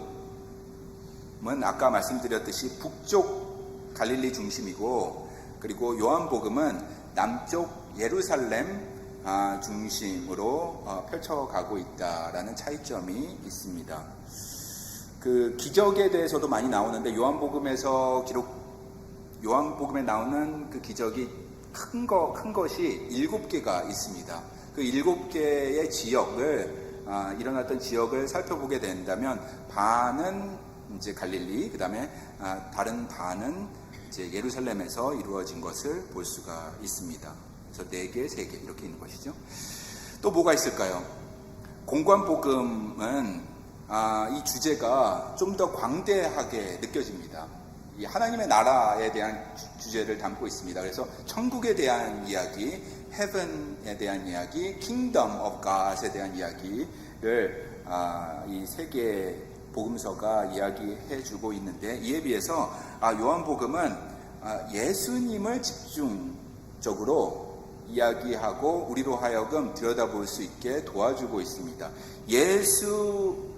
아까 말씀드렸듯이 북쪽 갈릴리 중심이고, 그리고 요한복음은 남쪽 예루살렘 중심으로 펼쳐가고 있다라는 차이점이 있습니다. 그 기적에 대해서도 많이 나오는데 요한복음에 나오는 그 기적이 큰 것이 7개가 있습니다. 그 7개의 지역을 일어났던 지역을 살펴보게 된다면 반은 이제 갈릴리, 그 다음에 다른 반은 이제 예루살렘에서 이루어진 것을 볼 수가 있습니다. 그래서 4개, 3개 이렇게 있는 것이죠. 또 뭐가 있을까요? 공관복음은 이 주제가 좀 더 광대하게 느껴집니다. 이 하나님의 나라에 대한 주제를 담고 있습니다. 그래서 천국에 대한 이야기, heaven에 대한 이야기, kingdom of God에 대한 이야기를 이 3개의 복음서가 이야기해주고 있는데, 이에 비해서 요한복음은 예수님을 집중적으로 이야기하고 우리로 하여금 들여다볼 수 있게 도와주고 있습니다. 예수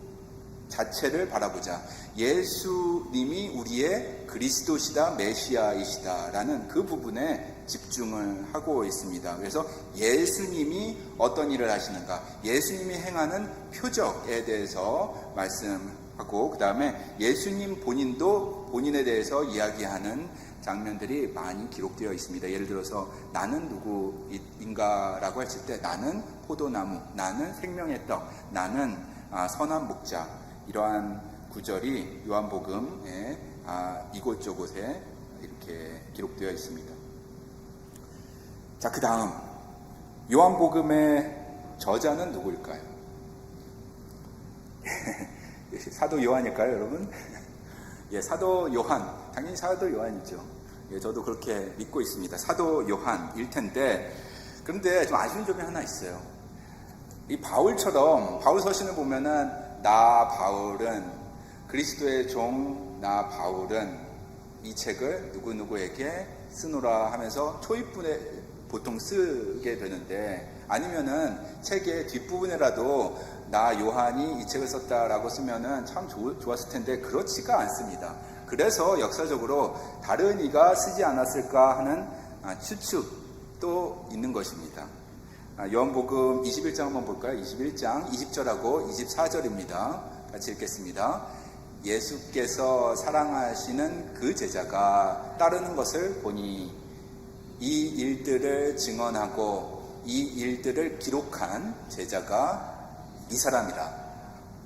자체를 바라보자. 예수님이 우리의 그리스도시다, 메시아이시다라는 그 부분에 집중을 하고 있습니다. 그래서 예수님이 어떤 일을 하시는가, 예수님이 행하는 표적에 대해서 말씀하고, 그 다음에 예수님 본인도 본인에 대해서 이야기하는 장면들이 많이 기록되어 있습니다. 예를 들어서 나는 누구인가라고 했을 때 나는 포도나무, 나는 생명의 떡, 나는 선한 목자, 이러한 구절이 요한복음에 이곳저곳에 이렇게 기록되어 있습니다. 자, 그 다음 요한복음의 저자는 누구일까요? 사도 요한일까요, 여러분? 예, 사도 요한, 당연히 사도 요한이죠. 예, 저도 그렇게 믿고 있습니다. 사도 요한일 텐데, 그런데 좀 아쉬운 점이 하나 있어요. 이 바울처럼, 바울 서신을 보면은 나 바울은 그리스도의 종, 나 바울은 이 책을 누구누구에게 쓰노라 하면서 초입부에 보통 쓰게 되는데, 아니면은 책의 뒷부분에라도 나 요한이 이 책을 썼다라고 쓰면은 참 좋았을 텐데 그렇지가 않습니다. 그래서 역사적으로 다른 이가 쓰지 않았을까 하는 추측도 있는 것입니다. 요한복음 21장 한번 볼까요? 21장 20절하고 24절입니다. 같이 읽겠습니다. 예수께서 사랑하시는 그 제자가 따르는 것을 보니 이 일들을 증언하고 이 일들을 기록한 제자가 이 사람이라.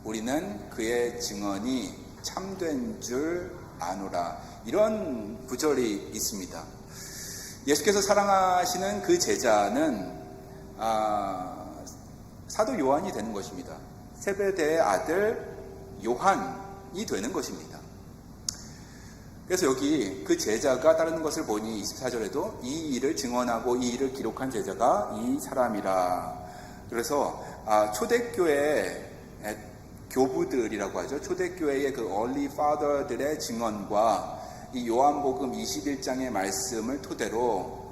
우리는 그의 증언이 참된 줄 아노라. 이런 구절이 있습니다. 예수께서 사랑하시는 그 제자는 사도 요한이 되는 것입니다. 세베대의 아들 요한이 되는 것입니다. 그래서 여기 그 제자가 따르는 것을 보니 24절에도 이 일을 증언하고 이 일을 기록한 제자가 이 사람이라. 그래서 초대교회 교부들이라고 하죠. 초대교회의 그 early father들의 증언과 이 요한복음 21장의 말씀을 토대로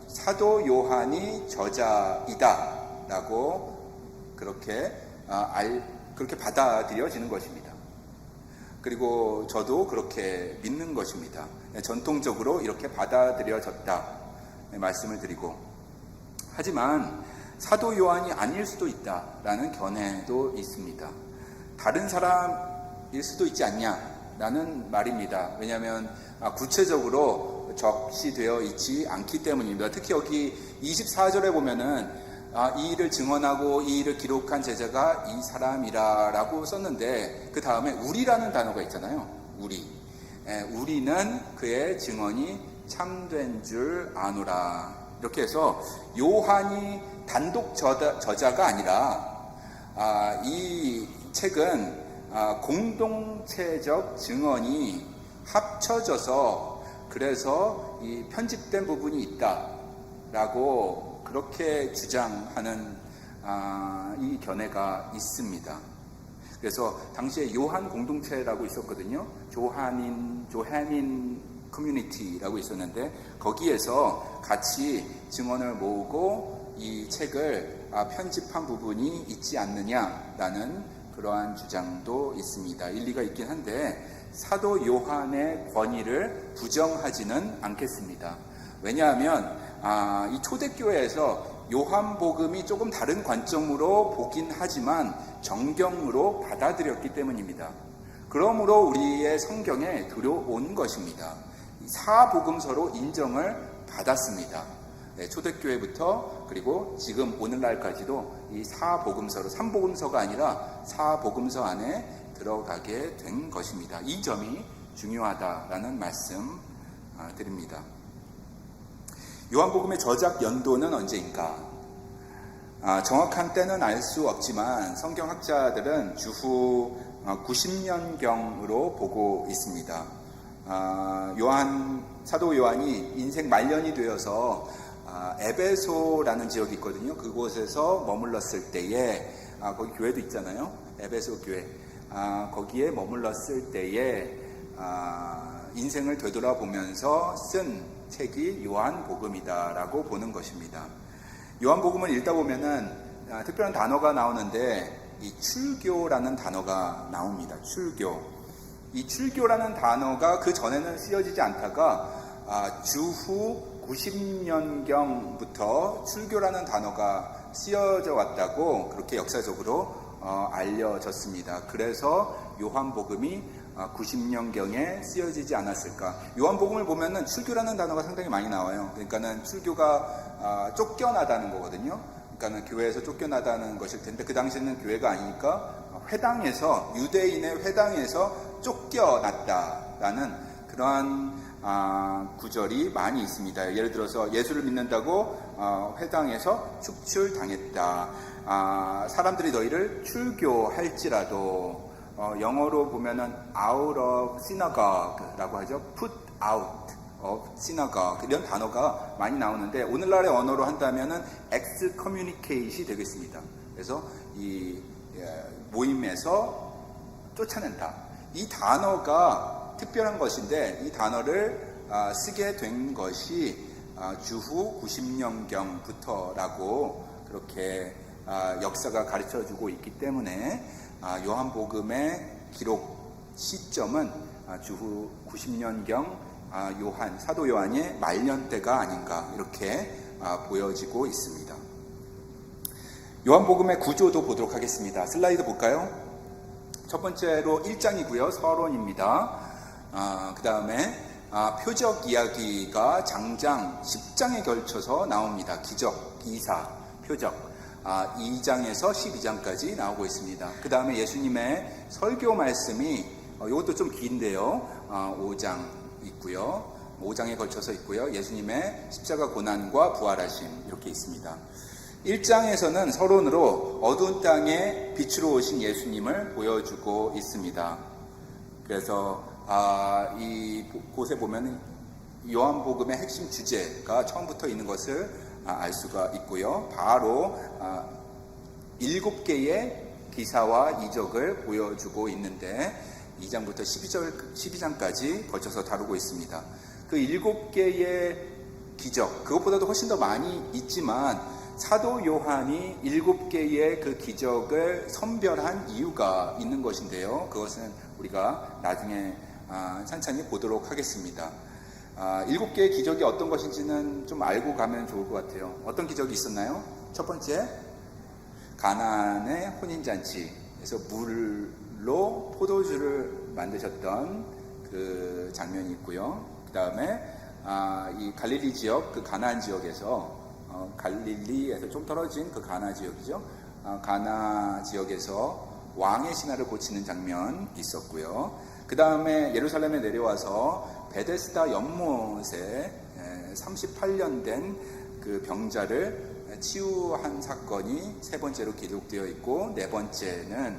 사도 요한이 저자이다라고 그렇게 받아들여지는 것입니다. 그리고 저도 그렇게 믿는 것입니다. 전통적으로 이렇게 받아들여졌다 말씀을 드리고, 하지만 사도 요한이 아닐 수도 있다라는 견해도 있습니다. 다른 사람일 수도 있지 않냐라는 말입니다. 왜냐하면 구체적으로 적시되어 있지 않기 때문입니다. 특히 여기 24절에 보면은 이 일을 증언하고 이 일을 기록한 제자가 이 사람이라고 썼는데, 그 다음에 우리라는 단어가 있잖아요. 우리는 그의 증언이 참된 줄 아노라. 이렇게 해서 요한이 단독 저자가 아니라 이 책은 공동체적 증언이 합쳐져서 그래서 이 편집된 부분이 있다라고 그렇게 주장하는 이 견해가 있습니다. 그래서 당시에 요한 공동체라고 있었거든요. 조한인 커뮤니티라고 있었는데 거기에서 같이 증언을 모으고 이 책을 편집한 부분이 있지 않느냐라는 그러한 주장도 있습니다. 일리가 있긴 한데 사도 요한의 권위를 부정하지는 않겠습니다. 왜냐하면 이 초대교회에서 요한복음이 조금 다른 관점으로 보긴 하지만 정경으로 받아들였기 때문입니다. 그러므로 우리의 성경에 들어온 것입니다. 사복음서로 인정을 받았습니다. 네, 초대교회부터 그리고 지금 오늘날까지도 이 사복음서로, 삼복음서가 아니라 사복음서 안에 들어가게 된 것입니다. 이 점이 중요하다라는 말씀 드립니다. 요한복음의 저작 연도는 언제인가? 정확한 때는 알 수 없지만 성경학자들은 주후 90년경으로 보고 있습니다. 사도 요한이 인생 말년이 되어서 에베소라는 지역이 있거든요. 그곳에서 머물렀을 때에 거기 교회도 있잖아요. 에베소 교회. 거기에 머물렀을 때에 인생을 되돌아보면서 쓴 책이 요한복음이다라고 보는 것입니다. 요한복음을 읽다 보면은 특별한 단어가 나오는데 이 출교라는 단어가 나옵니다. 출교. 이 출교라는 단어가 그 전에는 쓰여지지 않다가 주후 90년경부터 출교라는 단어가 쓰여져 왔다고 그렇게 역사적으로 알려졌습니다. 그래서 요한복음이 90년경에 쓰여지지 않았을까. 요한복음을 보면은 출교라는 단어가 상당히 많이 나와요. 그러니까는 출교가 쫓겨나다는 거거든요. 그러니까는 교회에서 쫓겨나다는 것일 텐데 그 당시에는 교회가 아니니까 회당에서, 유대인의 회당에서 쫓겨났다라는 그러한 구절이 많이 있습니다. 예를 들어서 예수를 믿는다고 회당에서 축출당했다. 사람들이 너희를 출교할지라도 영어로 보면은 out of synagogue라고 하죠. put out of synagogue 이런 단어가 많이 나오는데 오늘날의 언어로 한다면은 excommunicate이 되겠습니다. 그래서 이 모임에서 쫓아낸다. 이 단어가 특별한 것인데 이 단어를 쓰게 된 것이 주후 90년경부터라고 그렇게 역사가 가르쳐주고 있기 때문에 요한복음의 기록 시점은 주후 90년경 사도 요한의 말년 때가 아닌가 이렇게 보여지고 있습니다. 요한복음의 구조도 보도록 하겠습니다. 슬라이드 볼까요? 첫 번째로 1장이고요. 서론입니다. 그 다음에 표적 이야기가 장장 10장에 걸쳐서 나옵니다. 기적, 기사, 표적 2장에서 12장까지 나오고 있습니다. 그 다음에 예수님의 설교 말씀이 이것도 좀 긴데요. 5장 있고요. 5장에 걸쳐서 있고요. 예수님의 십자가 고난과 부활하심 이렇게 있습니다. 1장에서는 서론으로 어두운 땅에 빛으로 오신 예수님을 보여주고 있습니다. 그래서 이 곳에 보면 요한복음의 핵심 주제가 처음부터 있는 것을 알 수가 있고요. 바로 7개의 기사와 이적을 보여주고 있는데 2장부터 12장까지 걸쳐서 다루고 있습니다. 그 7개의 기적, 그것보다도 훨씬 더 많이 있지만 사도 요한이 7개의 그 기적을 선별한 이유가 있는 것인데요. 그것은 우리가 나중에 찬찬히 보도록 하겠습니다. 7개의 기적이 어떤 것인지는 좀 알고 가면 좋을 것 같아요. 어떤 기적이 있었나요? 첫 번째, 가나안의 혼인잔치에서 물로 포도주를 만드셨던 그 장면이 있고요. 그 다음에 이 갈릴리 지역, 그 가나안 지역에서 갈릴리에서 좀 떨어진 그 가나 지역이죠. 가나 지역에서 왕의 신하를 고치는 장면 있었고요. 그 다음에 예루살렘에 내려와서 베데스다 연못에 38년 된 그 병자를 치유한 사건이 세 번째로 기록되어 있고, 네 번째는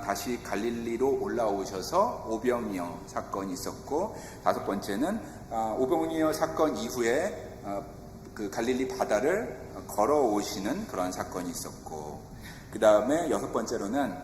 다시 갈릴리로 올라오셔서 오병이어 사건이 있었고, 다섯 번째는 오병이어 사건 이후에 그 갈릴리 바다를 걸어오시는 그런 사건이 있었고, 그 다음에 6번째로는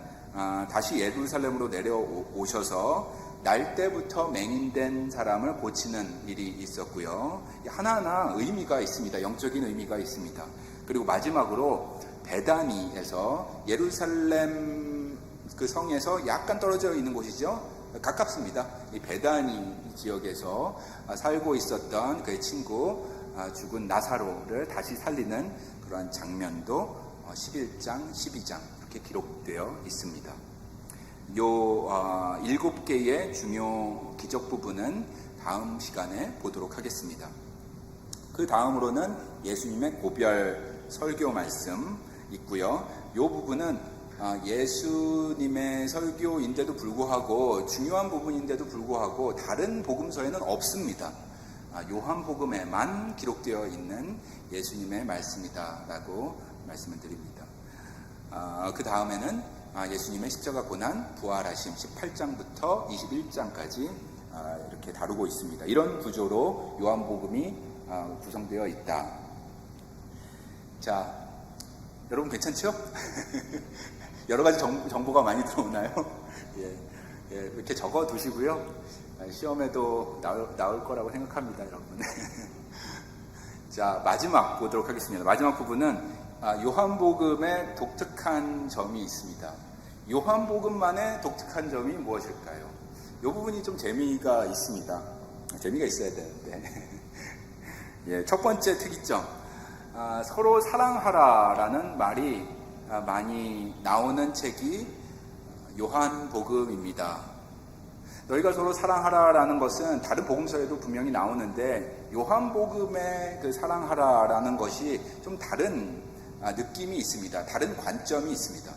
다시 예루살렘으로 내려오셔서 날 때부터 맹인된 사람을 고치는 일이 있었고요. 하나하나 의미가 있습니다. 영적인 의미가 있습니다. 그리고 마지막으로 베다니에서 예루살렘 그 성에서 약간 떨어져 있는 곳이죠. 가깝습니다. 이 베다니 지역에서 살고 있었던 그의 친구 죽은 나사로를 다시 살리는 그러한 장면도 11장, 12장 이렇게 기록되어 있습니다. 요 7개의 중요 기적 부분은 다음 시간에 보도록 하겠습니다. 그 다음으로는 예수님의 고별 설교 말씀 있고요. 요 부분은 예수님의 설교인데도 불구하고 중요한 부분인데도 불구하고 다른 복음서에는 없습니다. 요한복음에만 기록되어 있는 예수님의 말씀이다라고 말씀을 드립니다. 그 다음에는 예수님의 십자가 고난, 부활하심 18장부터 21장까지 이렇게 다루고 있습니다. 이런 구조로 요한복음이 구성되어 있다. 자, 여러분 괜찮죠? 여러 가지 정보가 많이 들어오나요? 예, 이렇게 적어 두시고요. 시험에도 나올 거라고 생각합니다, 여러분. 자, 마지막 보도록 하겠습니다. 마지막 부분은 요한복음의 독특한 점이 있습니다. 요한복음만의 독특한 점이 무엇일까요? 이 부분이 좀 재미가 있습니다. 재미가 있어야 되는데. 예, 첫 번째 특이점. 서로 사랑하라라는 말이 많이 나오는 책이 요한복음입니다. 너희가 서로 사랑하라라는 것은 다른 복음서에도 분명히 나오는데 요한복음의 그 사랑하라라는 것이 좀 다른 느낌이 있습니다. 다른 관점이 있습니다.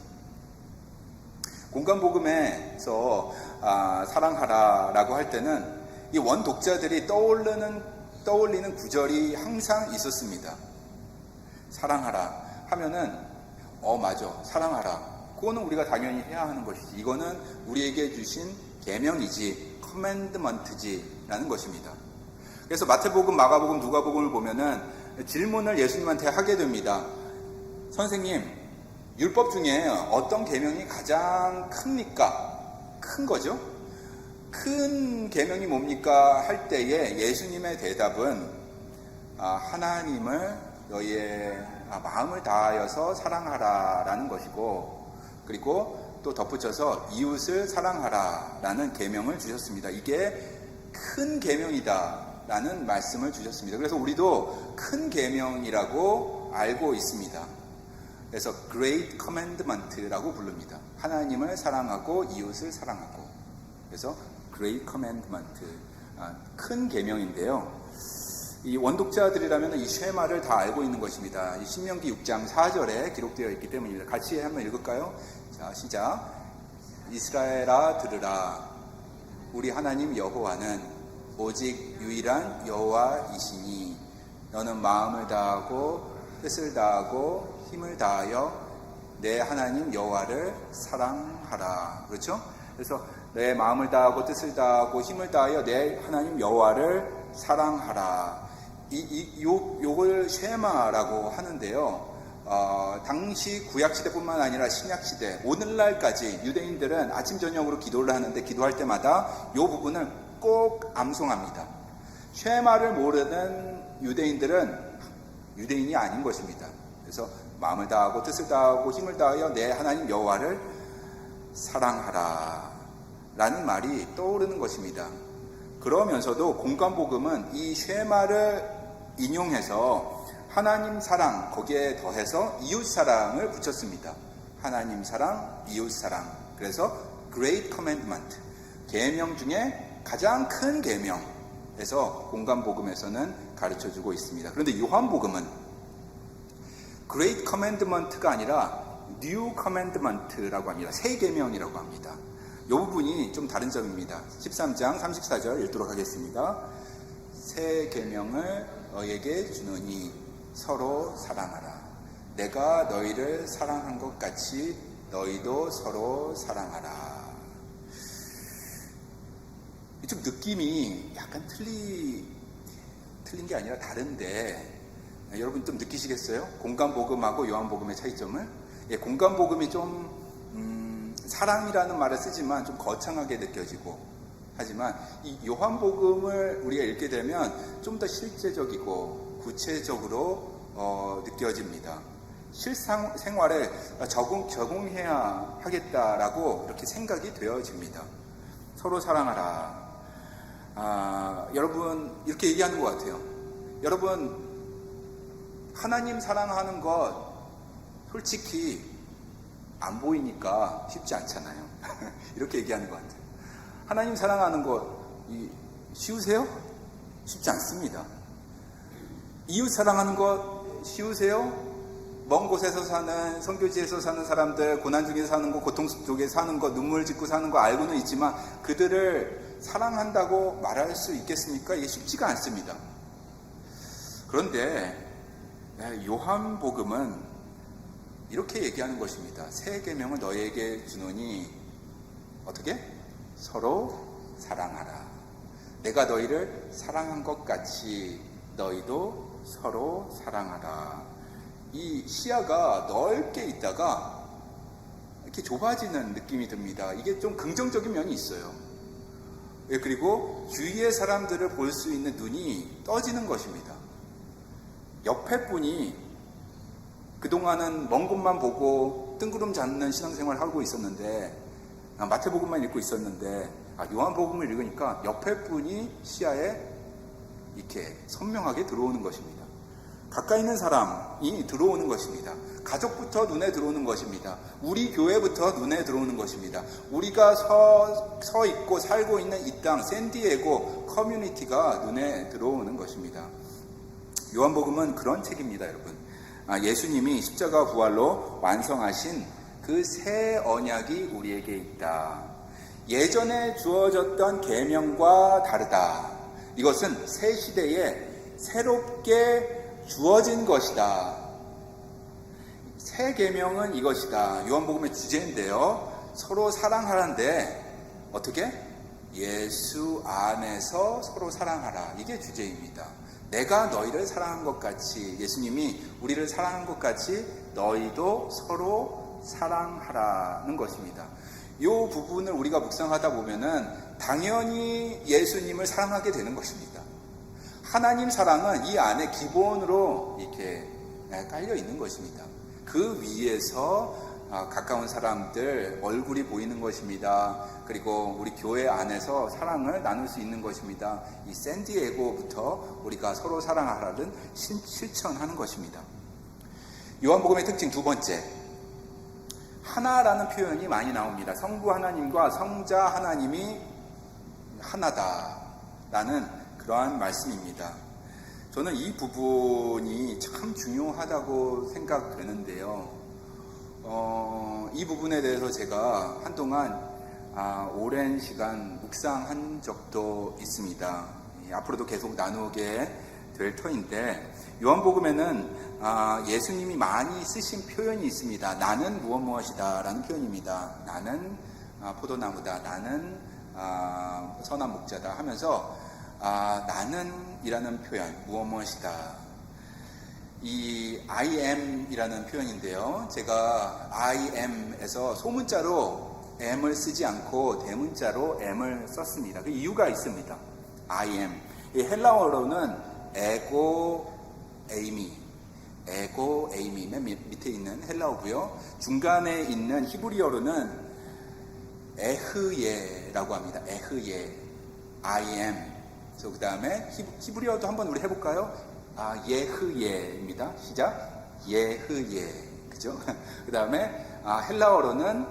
공간복음에서 사랑하라라고 할 때는 이 원독자들이 떠올리는 구절이 항상 있었습니다. 사랑하라 하면은 맞아, 사랑하라. 그거는 우리가 당연히 해야 하는 것이지. 이거는 우리에게 주신 계명이지, 커맨드먼트지라는 것입니다. 그래서 마태복음, 마가복음, 누가복음을 보면은 질문을 예수님한테 하게 됩니다. 선생님, 율법 중에 어떤 계명이 가장 큽니까? 큰 거죠? 큰 계명이 뭡니까? 할 때에 예수님의 대답은 하나님을 너희의 마음을 다하여서 사랑하라라는 것이고, 그리고 또 덧붙여서 이웃을 사랑하라라는 계명을 주셨습니다. 이게 큰 계명이다라는 말씀을 주셨습니다. 그래서 우리도 큰 계명이라고 알고 있습니다. 그래서 Great Commandment라고 부릅니다. 하나님을 사랑하고 이웃을 사랑하고. 그래서 Great Commandment, 큰 계명인데요. 이 원독자들이라면 이 쉐마를 다 알고 있는 것입니다. 이 신명기 6장 4절에 기록되어 있기 때문입니다. 같이 한번 읽을까요? 자, 시작. 이스라엘아 들으라. 우리 하나님 여호와는 오직 유일한 여호와이시니 너는 마음을 다하고 뜻을 다하고 힘을 다하여 내 하나님 여호와를 사랑하라. 그렇죠? 그래서 내 마음을 다하고 뜻을 다하고 힘을 다하여 내 하나님 여호와를 사랑하라. 요걸 쉐마라고 하는데요. 당시 구약시대뿐만 아니라 신약시대, 오늘날까지 유대인들은 아침 저녁으로 기도를 하는데 기도할 때마다 이 부분을 꼭 암송합니다. 쉐마를 모르는 유대인들은 유대인이 아닌 것입니다. 그래서 마음을 다하고 뜻을 다하고 힘을 다하여 내 하나님 여호와를 사랑하라 라는 말이 떠오르는 것입니다. 그러면서도 공간복음은 이 쉐마를 인용해서 하나님 사랑, 거기에 더해서 이웃 사랑을 붙였습니다. 하나님 사랑, 이웃 사랑. 그래서 Great Commandment, 계명 중에 가장 큰 계명에서 공간복음에서는 가르쳐주고 있습니다. 그런데 요한복음은 Great Commandment가 아니라 New Commandment라고 합니다. 새 계명이라고 합니다. 이 부분이 좀 다른 점입니다. 13장 34절 읽도록 하겠습니다. 새 계명을 너희에게 주노니 서로 사랑하라. 내가 너희를 사랑한 것 같이 너희도 서로 사랑하라. 좀 느낌이 약간 틀린 게 아니라 다른데 여러분 좀 느끼시겠어요? 공간복음하고 요한복음의 차이점을? 공간 복음이 좀 사랑이라는 말을 쓰지만 좀 거창하게 느껴지고, 하지만 이 요한복음을 우리가 읽게 되면 좀 더 실제적이고 구체적으로 느껴집니다. 실생활에 적용해야 하겠다라고 이렇게 생각이 되어집니다. 서로 사랑하라. 여러분 이렇게 얘기하는 것 같아요. 여러분, 하나님 사랑하는 것 솔직히 안 보이니까 쉽지 않잖아요. 이렇게 얘기하는 것 같아요. 하나님 사랑하는 것 쉬우세요? 쉽지 않습니다. 이웃 사랑하는 것 쉬우세요? 먼 곳에서 사는, 선교지에서 사는 사람들, 고난 중에 사는 거, 고통 속에 사는 거, 눈물 짓고 사는 거 알고는 있지만 그들을 사랑한다고 말할 수 있겠습니까? 이게 쉽지가 않습니다. 그런데 요한복음은 이렇게 얘기하는 것입니다. 새 계명을 너희에게 주노니 어떻게? 서로 사랑하라. 내가 너희를 사랑한 것 같이 너희도 서로 사랑하라. 이 시야가 넓게 있다가 이렇게 좁아지는 느낌이 듭니다. 이게 좀 긍정적인 면이 있어요. 그리고 주위의 사람들을 볼 수 있는 눈이 떠지는 것입니다. 옆에 분이 그동안은 먼 곳만 보고 뜬구름 잡는 신앙생활을 하고 있었는데, 마태복음만 읽고 있었는데, 요한복음을 읽으니까 옆에 분이 시야에 이렇게 선명하게 들어오는 것입니다. 가까이 있는 사람이 들어오는 것입니다. 가족부터 눈에 들어오는 것입니다. 우리 교회부터 눈에 들어오는 것입니다. 우리가 서 있고 살고 있는 이 땅 샌디에고 커뮤니티가 눈에 들어오는 것입니다. 요한복음은 그런 책입니다, 여러분. 예수님이 십자가 부활로 완성하신 그 새 언약이 우리에게 있다. 예전에 주어졌던 계명과 다르다. 이것은 새 시대에 새롭게 주어진 것이다. 새 계명은 이것이다. 요한복음의 주제인데요. 서로 사랑하라는데 어떻게? 예수 안에서 서로 사랑하라. 이게 주제입니다. 내가 너희를 사랑한 것 같이, 예수님이 우리를 사랑한 것 같이 너희도 서로 사랑하라는 것입니다. 이 부분을 우리가 묵상하다 보면은 당연히 예수님을 사랑하게 되는 것입니다. 하나님 사랑은 이 안에 기본으로 이렇게 깔려 있는 것입니다. 그 위에서 가까운 사람들 얼굴이 보이는 것입니다. 그리고 우리 교회 안에서 사랑을 나눌 수 있는 것입니다. 이 샌디에고부터 우리가 서로 사랑하라는 실천하는 것입니다. 요한복음의 특징 두 번째, 하나라는 표현이 많이 나옵니다. 성부 하나님과 성자 하나님이 하나다라는 그러한 말씀입니다. 저는 이 부분이 참 중요하다고 생각되는데요. 이 부분에 대해서 제가 한동안 오랜 시간 묵상한 적도 있습니다. 앞으로도 계속 나누게 될 터인데, 요한복음에는 예수님이 많이 쓰신 표현이 있습니다. 나는 무엇이다 라는 표현입니다. 나는 포도나무다, 나는 선한 목자다 하면서 나는 이라는 표현, 무엇이다. 이 I am 이라는 표현인데요. 제가 I am에서 소문자로 am을 쓰지 않고 대문자로 am을 썼습니다. 그 이유가 있습니다. I am. 이 헬라어로는 에고 에이미, 맨 밑에 있는 헬라어고요. 중간에 있는 히브리어로는 에흐예라고 합니다. 에흐예, I am. 그래서 그 다음에 히브리어도 한번 우리 해볼까요? 예흐예입니다. 시작. 예흐예. 그죠? 그 다음에 헬라어로는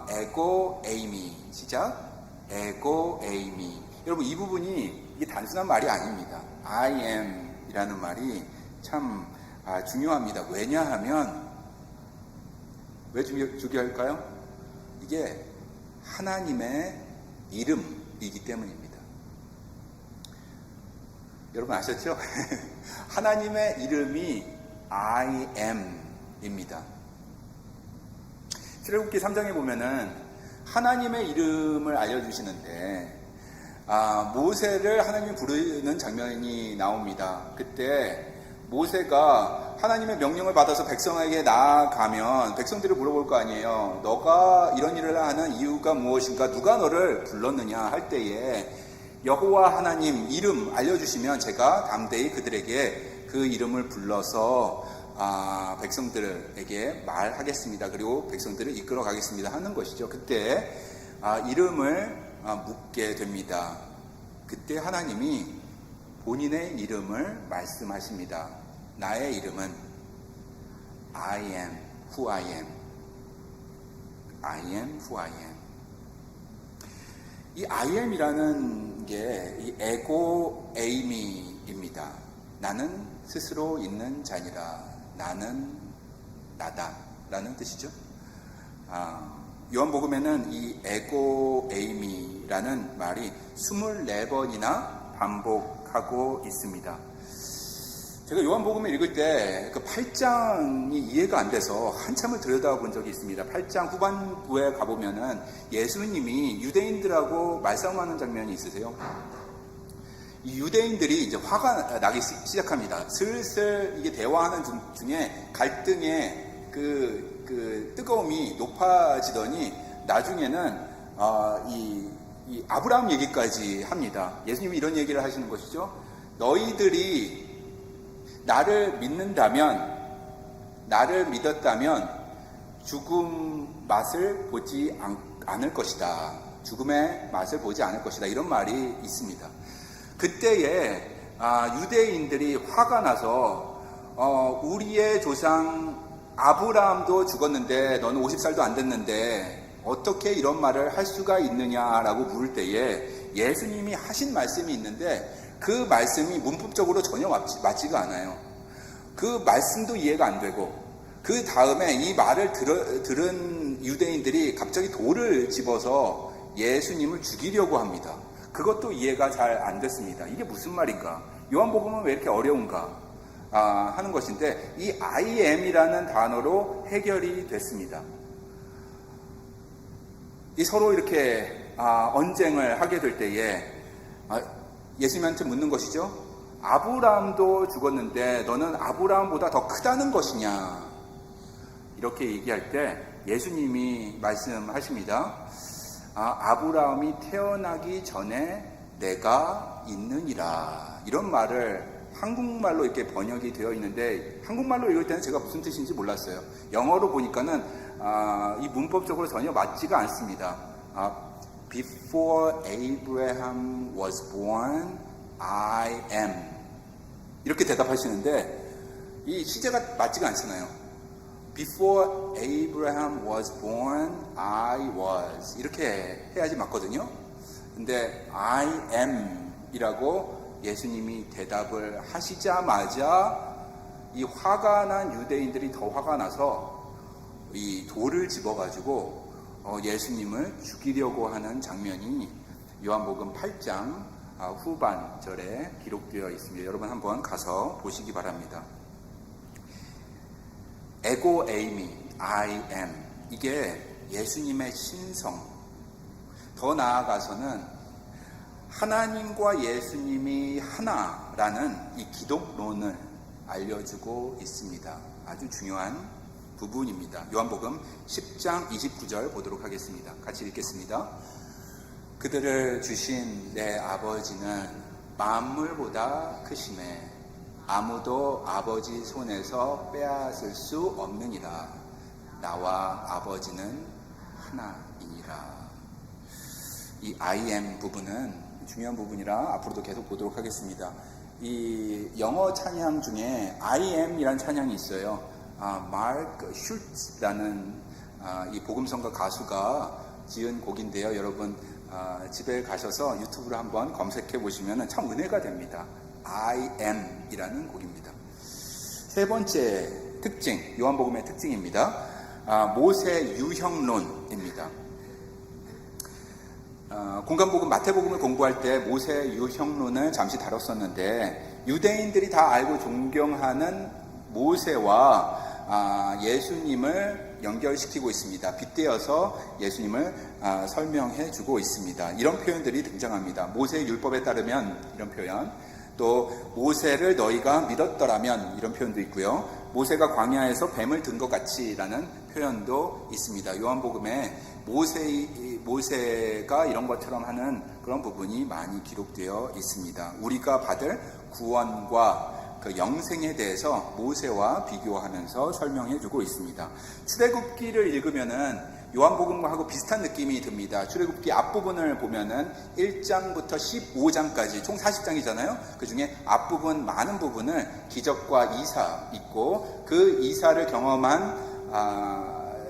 에고 에이미. 시작. 에고 에이미. 여러분, 이 부분이 이게 단순한 말이 아닙니다. I am 이라는 말이 참 중요합니다. 왜냐하면, 왜 중요할까요? 이게 하나님의 이름이기 때문입니다. 여러분 아셨죠? 하나님의 이름이 I am입니다. 출애굽기 3장에 보면은 하나님의 이름을 알려주시는데, 모세를 하나님이 부르는 장면이 나옵니다. 그때 모세가 하나님의 명령을 받아서 백성에게 나아가면 백성들이 물어볼 거 아니에요. 너가 이런 일을 하는 이유가 무엇인가? 누가 너를 불렀느냐 할 때에 여호와 하나님 이름 알려주시면 제가 담대히 그들에게 그 이름을 불러서 백성들에게 말하겠습니다. 그리고 백성들을 이끌어 가겠습니다 하는 것이죠. 그때 이름을 묻게 됩니다. 그때 하나님이 본인의 이름을 말씀하십니다. 나의 이름은 I am who I am. I am who I am. 이 I am이라는 게 이 에고 에이미입니다. 나는 스스로 있는 자니라. 나는 나다 라는 뜻이죠. 요한복음에는 이 에고 에이미라는 말이 24번이나 반복하고 있습니다. 제가 요한복음을 읽을 때 그 8장이 이해가 안 돼서 한참을 들여다본 적이 있습니다. 8장 후반부에 가보면은 예수님이 유대인들하고 말싸움하는 장면이 있으세요. 이 유대인들이 이제 화가 나기 시작합니다. 슬슬 이게 대화하는 중에 갈등의 그 뜨거움이 높아지더니 나중에는 이 아브라함 얘기까지 합니다. 예수님이 이런 얘기를 하시는 것이죠. 너희들이 나를 믿었다면 죽음 맛을 보지 않을 것이다. 죽음의 맛을 보지 않을 것이다. 이런 말이 있습니다. 그때에 유대인들이 화가 나서 우리의 조상 아브라함도 죽었는데 너는 50살도 안 됐는데 어떻게 이런 말을 할 수가 있느냐라고 물을 때에 예수님이 하신 말씀이 있는데 그 말씀이 문법적으로 전혀 맞지가 않아요. 그 말씀도 이해가 안 되고 그 다음에 이 말을 들은 유대인들이 갑자기 돌을 집어서 예수님을 죽이려고 합니다. 그것도 이해가 잘 안 됐습니다. 이게 무슨 말인가? 요한복음은 왜 이렇게 어려운가? 하는 것인데 이 I am이라는 단어로 해결이 됐습니다. 이 서로 이렇게 언쟁을 하게 될 때에 예수님한테 묻는 것이죠. 아브라함도 죽었는데 너는 아브라함보다 더 크다는 것이냐? 이렇게 얘기할 때 예수님이 말씀하십니다. 아브라함이 태어나기 전에 내가 있느니라. 이런 말을 한국말로 이렇게 번역이 되어 있는데 한국말로 읽을 때는 제가 무슨 뜻인지 몰랐어요. 영어로 보니까는 이 문법적으로 전혀 맞지가 않습니다. Before Abraham was born, I am. 이렇게 대답하시는데 이 시제가 맞지가 않잖아요. Before Abraham was born, I was. 이렇게 해야지 맞거든요. 근데 I am 이라고 예수님이 대답을 하시자마자 이 화가 난 유대인들이 더 화가 나서 이 돌을 집어가지고 예수님을 죽이려고 하는 장면이 요한복음 8장 후반절에 기록되어 있습니다. 여러분 한번 가서 보시기 바랍니다. 에고 에이미, I am. 이게 예수님의 신성. 더 나아가서는 하나님과 예수님이 하나라는 이 기독론을 알려주고 있습니다. 아주 중요한 부분입니다. 요한복음 10장 29절 보도록 하겠습니다. 같이 읽겠습니다. 그들을 주신 내 아버지는 만물보다 크심에 아무도 아버지 손에서 빼앗을 수 없느니라. 나와 아버지는 하나이니라. 이 I am 부분은 중요한 부분이라 앞으로도 계속 보도록 하겠습니다. 이 영어 찬양 중에 I am 이라는 찬양이 있어요. 마크 슐츠라는 이 복음성가 가수가 지은 곡인데요. 여러분 집에 가셔서 유튜브로 한번 검색해 보시면 참 은혜가 됩니다. I am 이라는 곡입니다. 세 번째 특징, 요한복음의 특징입니다. 모세 유형론입니다. 공간복음 마태복음을 공부할 때 모세 유형론을 잠시 다뤘었는데 유대인들이 다 알고 존경하는 모세와 예수님을 연결시키고 있습니다. 빗대어서 예수님을 설명해 주고 있습니다. 이런 표현들이 등장합니다. 모세의 율법에 따르면 이런 표현, 또 모세를 너희가 믿었더라면 이런 표현도 있고요. 모세가 광야에서 뱀을 든 것 같이라는 표현도 있습니다. 요한복음에 모세가 이런 것처럼 하는 그런 부분이 많이 기록되어 있습니다. 우리가 받을 구원과 그 영생에 대해서 모세와 비교하면서 설명해주고 있습니다. 출애굽기를 읽으면은 요한복음하고 비슷한 느낌이 듭니다. 출애굽기 앞부분을 보면은 1장부터 15장까지 총 40장이잖아요. 그 중에 앞부분 많은 부분을 기적과 이사 있고 그 이사를 경험한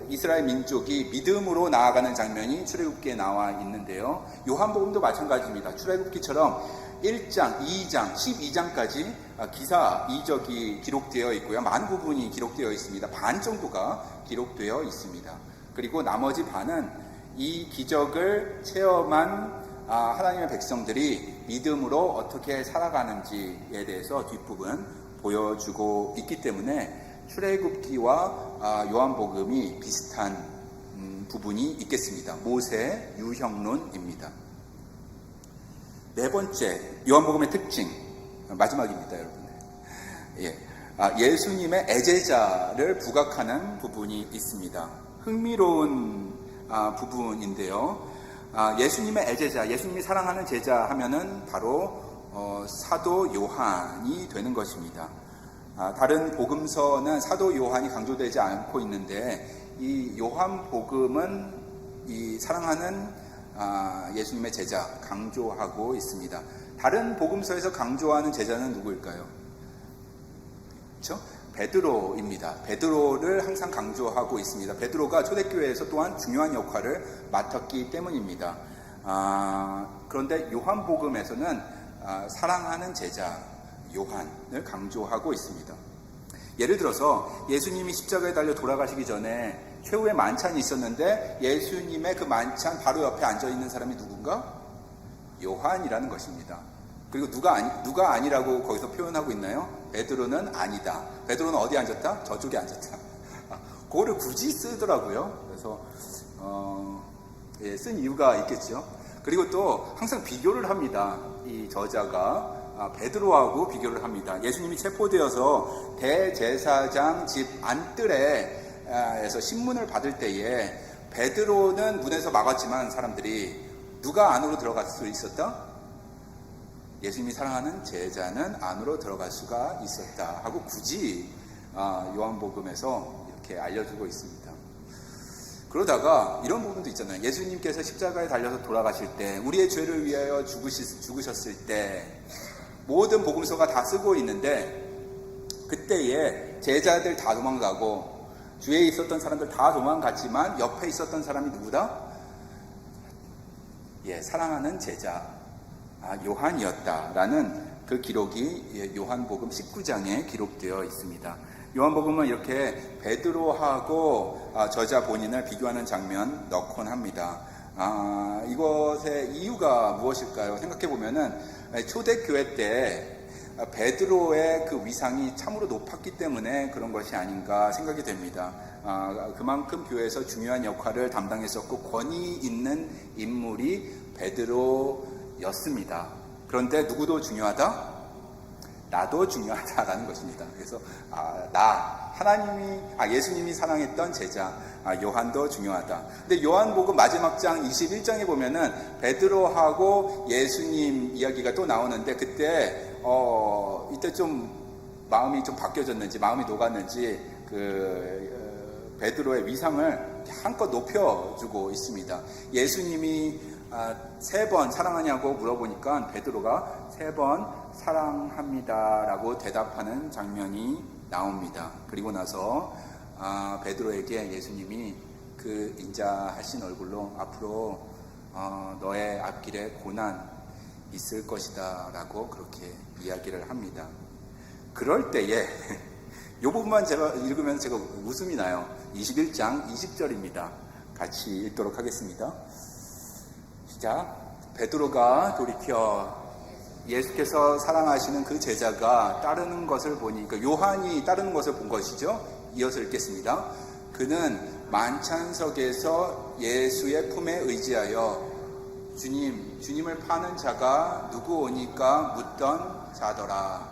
이스라엘 민족이 믿음으로 나아가는 장면이 출애굽기에 나와 있는데요. 요한복음도 마찬가지입니다. 출애굽기처럼 1장, 2장, 12장까지 기사 이적이 기록되어 있고요. 많은 부분이 기록되어 있습니다. 반 정도가 기록되어 있습니다. 그리고 나머지 반은 이 기적을 체험한 하나님의 백성들이 믿음으로 어떻게 살아가는지에 대해서 뒷부분 보여주고 있기 때문에 출애굽기와 요한복음이 비슷한 부분이 있겠습니다. 모세 유형론입니다. 네 번째, 요한복음의 특징, 마지막입니다, 여러분. 예수님의 애제자를 부각하는 부분이 있습니다. 흥미로운 부분인데요. 예수님의 애제자, 예수님이 사랑하는 제자 하면은 바로 사도 요한이 되는 것입니다. 다른 복음서는 사도 요한이 강조되지 않고 있는데 이 요한복음은 이 사랑하는 예수님의 제자 강조하고 있습니다. 다른 복음서에서 강조하는 제자는 누구일까요? 그렇죠? 베드로입니다. 베드로를 항상 강조하고 있습니다. 베드로가 초대교회에서 또한 중요한 역할을 맡았기 때문입니다. 그런데 요한복음에서는 사랑하는 제자 요한을 강조하고 있습니다. 예를 들어서 예수님이 십자가에 달려 돌아가시기 전에 최후의 만찬이 있었는데 예수님의 그 만찬 바로 옆에 앉아있는 사람이 누군가? 요한이라는 것입니다. 그리고 누가 아니라고 거기서 표현하고 있나요? 베드로는 아니다. 베드로는 어디 앉았다? 저쪽에 앉았다. 그거를 굳이 쓰더라고요. 그래서 쓴 이유가 있겠죠. 그리고 또 항상 비교를 합니다. 이 저자가 베드로하고 비교를 합니다. 예수님이 체포되어서 대제사장 집 안뜰에서 신문을 받을 때에 베드로는 문에서 막았지만 사람들이 누가 안으로 들어갈 수 있었다? 예수님이 사랑하는 제자는 안으로 들어갈 수가 있었다 하고 굳이 요한복음에서 이렇게 알려주고 있습니다. 그러다가 이런 부분도 있잖아요. 예수님께서 십자가에 달려서 돌아가실 때 우리의 죄를 위하여 죽으셨을 때 모든 복음서가 다 쓰고 있는데 그때에 제자들 다 도망가고 주위에 있었던 사람들 다 도망갔지만 옆에 있었던 사람이 누구다? 사랑하는 제자 요한이었다라는 그 기록이 요한복음 19장에 기록되어 있습니다. 요한복음은 이렇게 베드로하고 저자 본인을 비교하는 장면 넣곤 합니다. 이것의 이유가 무엇일까요? 생각해보면은 초대교회 때 베드로의 그 위상이 참으로 높았기 때문에 그런 것이 아닌가 생각이 됩니다. 그만큼 교회에서 중요한 역할을 담당했었고 권위 있는 인물이 베드로였습니다. 그런데 누구도 중요하다? 나도 중요하다라는 것입니다. 그래서 예수님이 사랑했던 제자 요한도 중요하다. 근데 요한복음 마지막 장 21장에 보면은 베드로하고 예수님 이야기가 또 나오는데 그때 이때 좀 마음이 좀 바뀌어졌는지 마음이 녹았는지 베드로의 위상을 한껏 높여주고 있습니다. 예수님이 3번 사랑하냐고 물어보니까 베드로가 3번 사랑합니다라고 대답하는 장면이 나옵니다. 그리고 나서 베드로에게 예수님이 그 인자하신 얼굴로 앞으로 너의 앞길에 고난 있을 것이다 라고 그렇게 이야기를 합니다. 그럴 때에 이 부분만 제가 읽으면 제가 웃음이 나요. 21장 20절입니다. 같이 읽도록 하겠습니다. 시작. 베드로가 돌이켜 예수께서 사랑하시는 그 제자가 따르는 것을 보니, 그러니까 요한이 따르는 것을 본 것이죠. 이어서 읽겠습니다. 그는 만찬석에서 예수의 품에 의지하여 주님을 파는 자가 누구 오니까 묻던 자더라.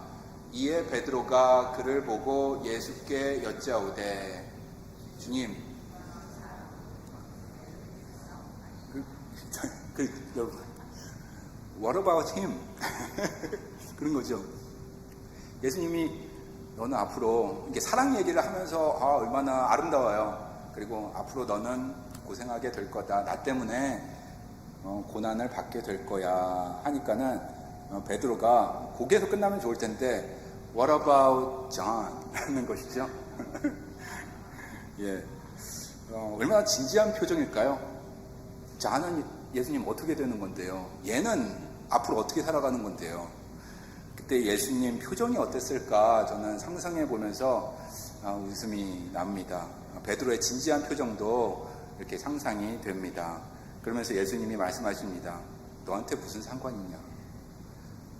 이에 베드로가 그를 보고 예수께 여짜오되 주님, 여러분, what about him? 그런 거죠. 예수님이 너는 앞으로 이렇게 사랑 얘기를 하면서 얼마나 아름다워요. 그리고 앞으로 너는 고생하게 될 거다. 나 때문에 고난을 받게 될 거야 하니까는 베드로가 거기에서 끝나면 좋을 텐데 What about John? 라는 것이죠. 예, 얼마나 진지한 표정일까요? 자는 예수님 어떻게 되는 건데요? 얘는 앞으로 어떻게 살아가는 건데요? 그때 예수님 표정이 어땠을까 저는 상상해 보면서 웃음이 납니다. 베드로의 진지한 표정도 이렇게 상상이 됩니다. 그러면서 예수님이 말씀하십니다. 너한테 무슨 상관이냐?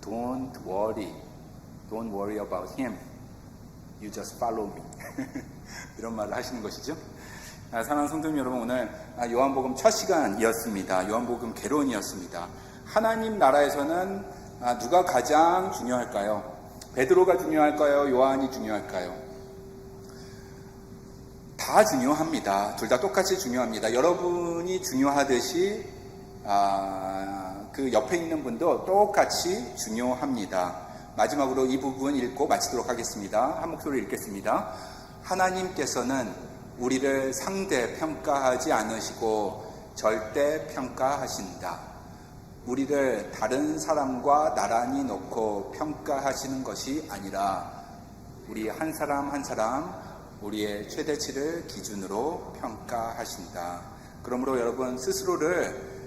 Don't worry about him. You just follow me. 이런 말을 하시는 것이죠. 사랑하는 성도님 여러분, 오늘 요한복음 첫 시간이었습니다. 요한복음 개론이었습니다. 하나님 나라에서는 누가 가장 중요할까요? 베드로가 중요할까요? 요한이 중요할까요? 다 중요합니다. 둘 다 똑같이 중요합니다. 여러분이 중요하듯이 그 옆에 있는 분도 똑같이 중요합니다. 마지막으로 이 부분 읽고 마치도록 하겠습니다. 한 목소리 읽겠습니다. 하나님께서는 우리를 상대 평가하지 않으시고 절대 평가하신다. 우리를 다른 사람과 나란히 놓고 평가하시는 것이 아니라 우리 한 사람 한 사람 우리의 최대치를 기준으로 평가하신다. 그러므로 여러분 스스로를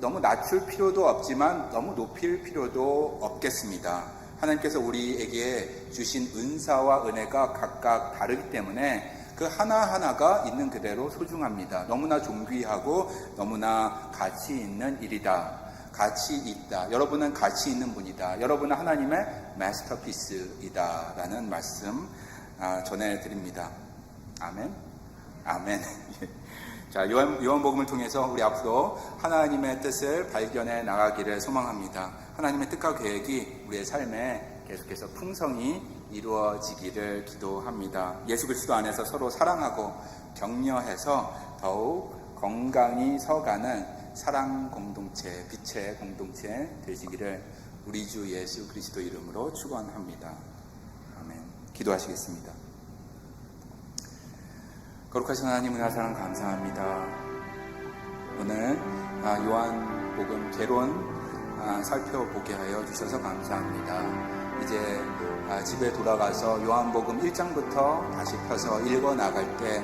너무 낮출 필요도 없지만 너무 높일 필요도 없겠습니다. 하나님께서 우리에게 주신 은사와 은혜가 각각 다르기 때문에 그 하나하나가 있는 그대로 소중합니다. 너무나 존귀하고 너무나 가치 있는 일이다. 가치 있다. 여러분은 가치 있는 분이다. 여러분은 하나님의 마스터피스이다. 라는 말씀 전해드립니다. 아멘. 아멘. 자, 요한복음을 통해서 우리 앞으로 하나님의 뜻을 발견해 나가기를 소망합니다. 하나님의 뜻과 계획이 우리의 삶에 계속해서 풍성히 이루어지기를 기도합니다. 예수 그리스도 안에서 서로 사랑하고 격려해서 더욱 건강히 서가는 사랑 공동체, 빛의 공동체 되시기를 우리 주 예수 그리스도 이름으로 축원합니다. 아멘. 기도하시겠습니다. 거룩하신 하나님 은혜와 사랑 감사합니다. 오늘 요한복음 개론 살펴보게 하여 주셔서 감사합니다. 이제 집에 돌아가서 요한복음 1장부터 다시 펴서 읽어 나갈 때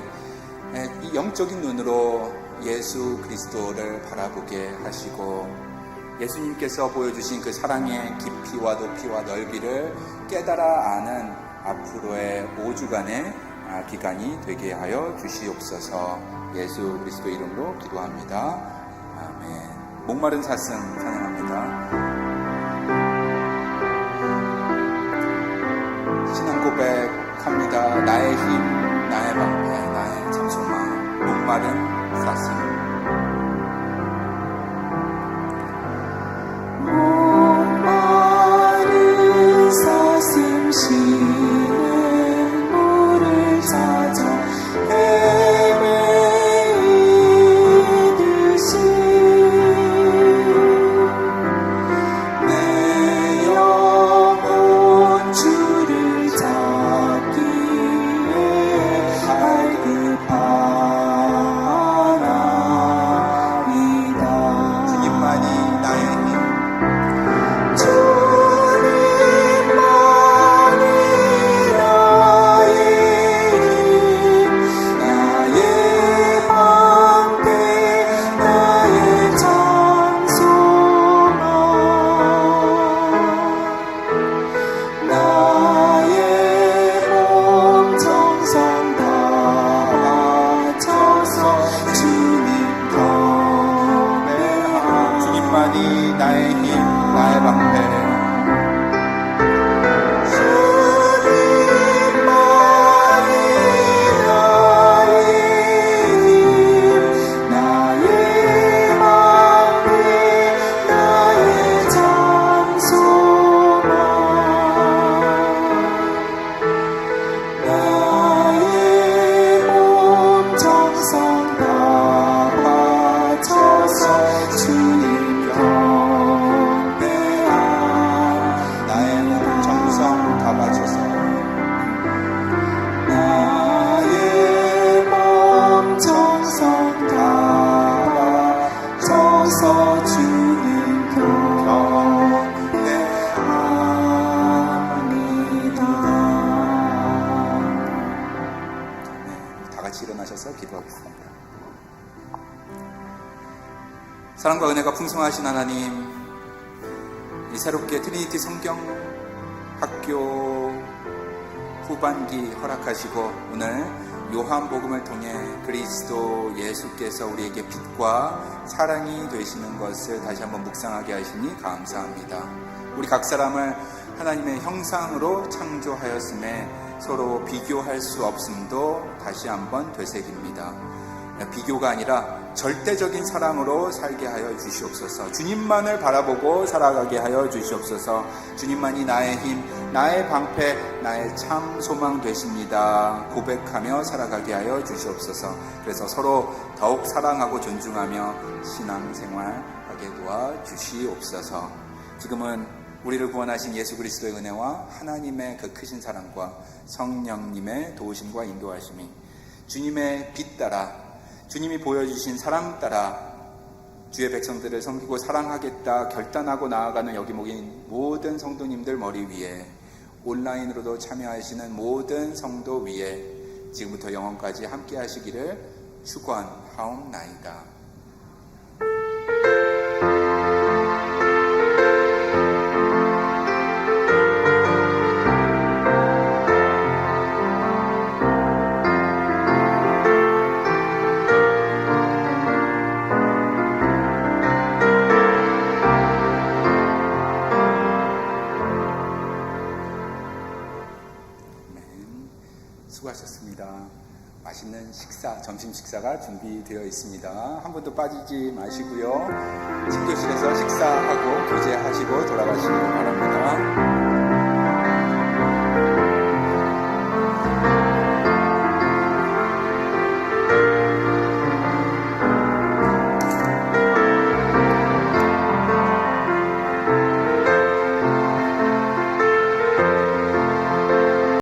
이 영적인 눈으로 예수 그리스도를 바라보게 하시고 예수님께서 보여주신 그 사랑의 깊이와 높이와 넓이를 깨달아 아는 앞으로의 5주간의 기간이 되게 하여 주시옵소서. 예수 그리스도 이름으로 기도합니다. 아멘. 목마른 사슴 찬양합니다. 신앙 고백합니다. 나의 힘, 나의 방패, 나의 참소망, 목마른 사슴. 목마른 사슴 시는 물을 찾아 헤매이듯이 내 영혼 주를 찾기에 갈급하나이다. 주님만이 나의 힘, 주님만이 나의 방패 나의 찬송아 나의 몸 정성 다하여서 주님 경배하리. 주님만이 나의 힘, 나의 방패. 나의 방패 사랑과 은혜가 풍성하신 하나님, 이 새롭게 트리니티 성경 학교 후반기 허락하시고 오늘 요한복음을 통해 그리스도 예수께서 우리에게 빛과 사랑이 되시는 것을 다시 한번 묵상하게 하시니 감사합니다. 우리 각 사람을 하나님의 형상으로 창조하였음에 서로 비교할 수 없음도 다시 한번 되새깁니다. 비교가 아니라 절대적인 사랑으로 살게 하여 주시옵소서. 주님만을 바라보고 살아가게 하여 주시옵소서. 주님만이 나의 힘, 나의 방패, 나의 참 소망 되십니다. 고백하며 살아가게 하여 주시옵소서. 그래서 서로 더욱 사랑하고 존중하며 신앙생활하게 도와 주시옵소서. 지금은 우리를 구원하신 예수 그리스도의 은혜와 하나님의 그 크신 사랑과 성령님의 도우심과 인도하심이 주님의 빛 따라, 주님이 보여주신 사랑 따라 주의 백성들을 섬기고 사랑하겠다 결단하고 나아가는 여기 모인 모든 성도님들 머리 위에, 온라인으로도 참여하시는 모든 성도 위에 지금부터 영원까지 함께 하시기를 축원하옵나이다. 수고하셨습니다. 맛있는 식사, 점심 식사가 준비되어 있습니다. 한 번도 빠지지 마시고요. 친교실에서 식사하고 교제하시고 돌아가시기 바랍니다.